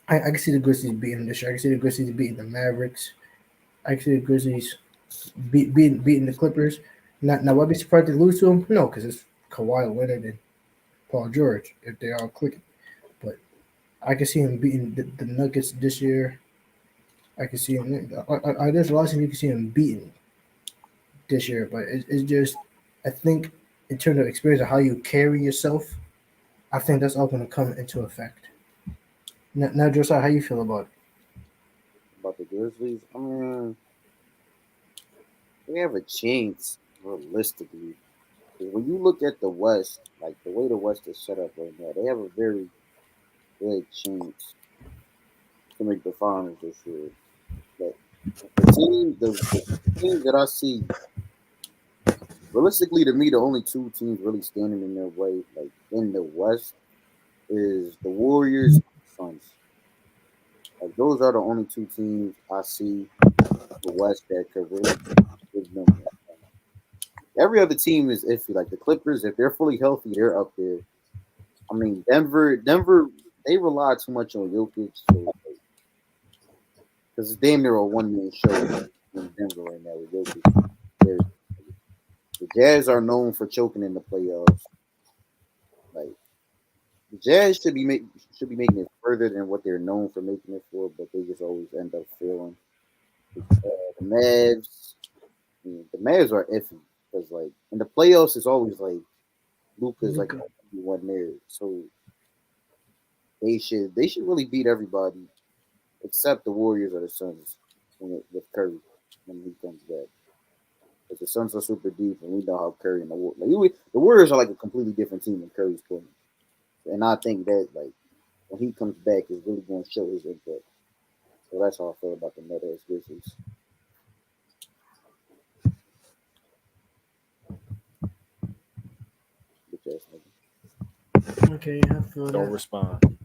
I can see the Grizzlies beating him this year. I can see the Grizzlies beating the Mavericks. I can see the Grizzlies beating the Clippers. Now, would I be surprised to lose to them? No, because it's Kawhi Leonard and Paul George if they all clicking. But I can see him beating the Nuggets this year. I can see him. There's a lot of teams you can see him beating this year, but it's just I think in terms of experience of how you carry yourself, I think that's all going to come into effect. Now, Josiah, how you feel about it? About the Grizzlies, I mean, they have a chance realistically. 'Cause when you look at the West, like the way the West is set up right now, they have a very good chance to make the finals this year. But the teams that I see, realistically to me, the only two teams really standing in their way, like in the West, is the Warriors and the Suns. Like those are the only two teams I see the West that could really give them. Every other team is iffy. Like the Clippers, if they're fully healthy, they're up there. I mean, Denver, they rely too much on Jokic because it's damn near a one man show in Denver right now with Jokic. The Jazz are known for choking in the playoffs. Like the Jazz should be making it further than what they're known for making it for, but they just always end up failing. The Mavs, the Mavs are iffy because like in the playoffs, it's always like Luka's like Luka. one there, so they should really beat everybody except the Warriors or the Suns with Curry when he comes back. Because the Suns are super deep, and we know how Curry and the Warriors are like a completely different team when Curry's playing. And I think that like when he comes back, is really going to show his impact. So that's how I feel about the Nets Grizzlies. Bitch ass nigga. Okay, I feel Don't that. respond.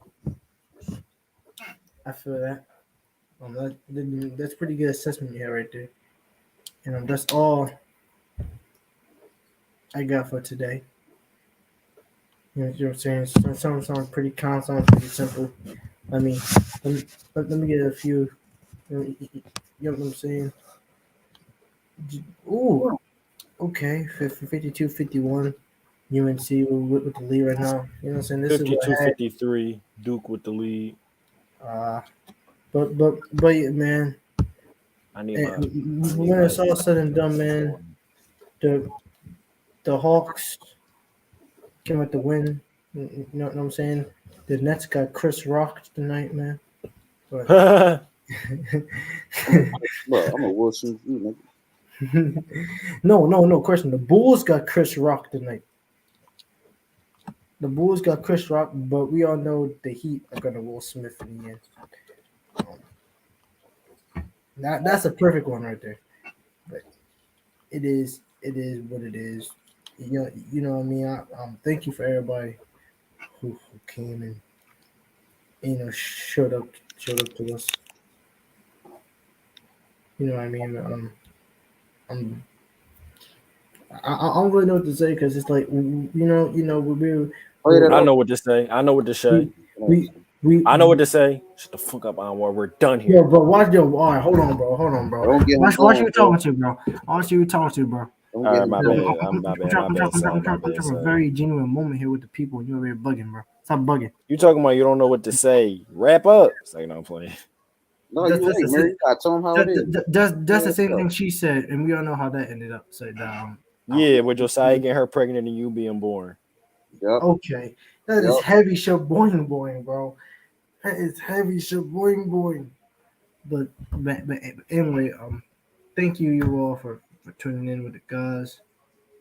I feel that. That's pretty good assessment you have right there. And that's all I got for today. You know what I'm saying? Some sounds pretty calm, sounds pretty simple. I mean, let me get a few. You know what I'm saying? Ooh, okay. 52-51. UNC with the lead right now. You know what I'm saying? This is what I had. 52-53. Duke with the lead. Uh, but yeah, man. I need my. When it's all said and done, man, the the Hawks came with the win. You know what I'm saying? The Nets got Chris rocked tonight, man. But Bro, I'm a Wilson. Nigga. no question. The Bulls got Chris rocked tonight. The Bulls got Chris Rock, but we all know the Heat are gonna Will Smith in the end. That's a perfect one right there. But it is what it is. You know what I mean. Thank you for everybody who came and showed up to us. You know what I mean. Um, I don't really know what to say because it's like Play that I off. know what to say. I know what to say. I know what to say. Shut the fuck up, Anwar. We're done Yo, here. bro, watch yo. All right, hold on, bro. Don't get him Watch going, you bro. talking to, bro. Watch you talking to, bro. Don't All get right, him my going. bad. My bad, son. My I'm bad, trying a son. very genuine moment here with the people. You're over here bugging, bro. Stop bugging. You talking about you don't know what to say? Wrap up. It's like, no, I'm playing. No, That's you that's right, the man. same. You gotta tell him how it is. That's the Yeah, same so. thing she said, and we all know how that ended up. So Yeah, with Josiah getting her pregnant and you being born. Yep. okay, that is Yep. heavy shaboing boing, bro. That is heavy shaboing boing. But anyway, thank you all for tuning in with the guys.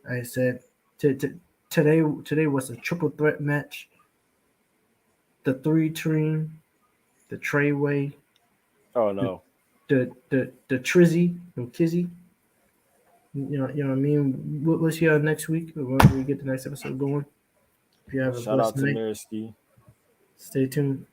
Like I said today was a triple threat match. The three team, the Treyway, Oh no. the Trizzy and Kizzy. You know what I mean. We'll see you next week when we get the next episode going. If you have a Shout out blessed to night, Mirsky. stay tuned.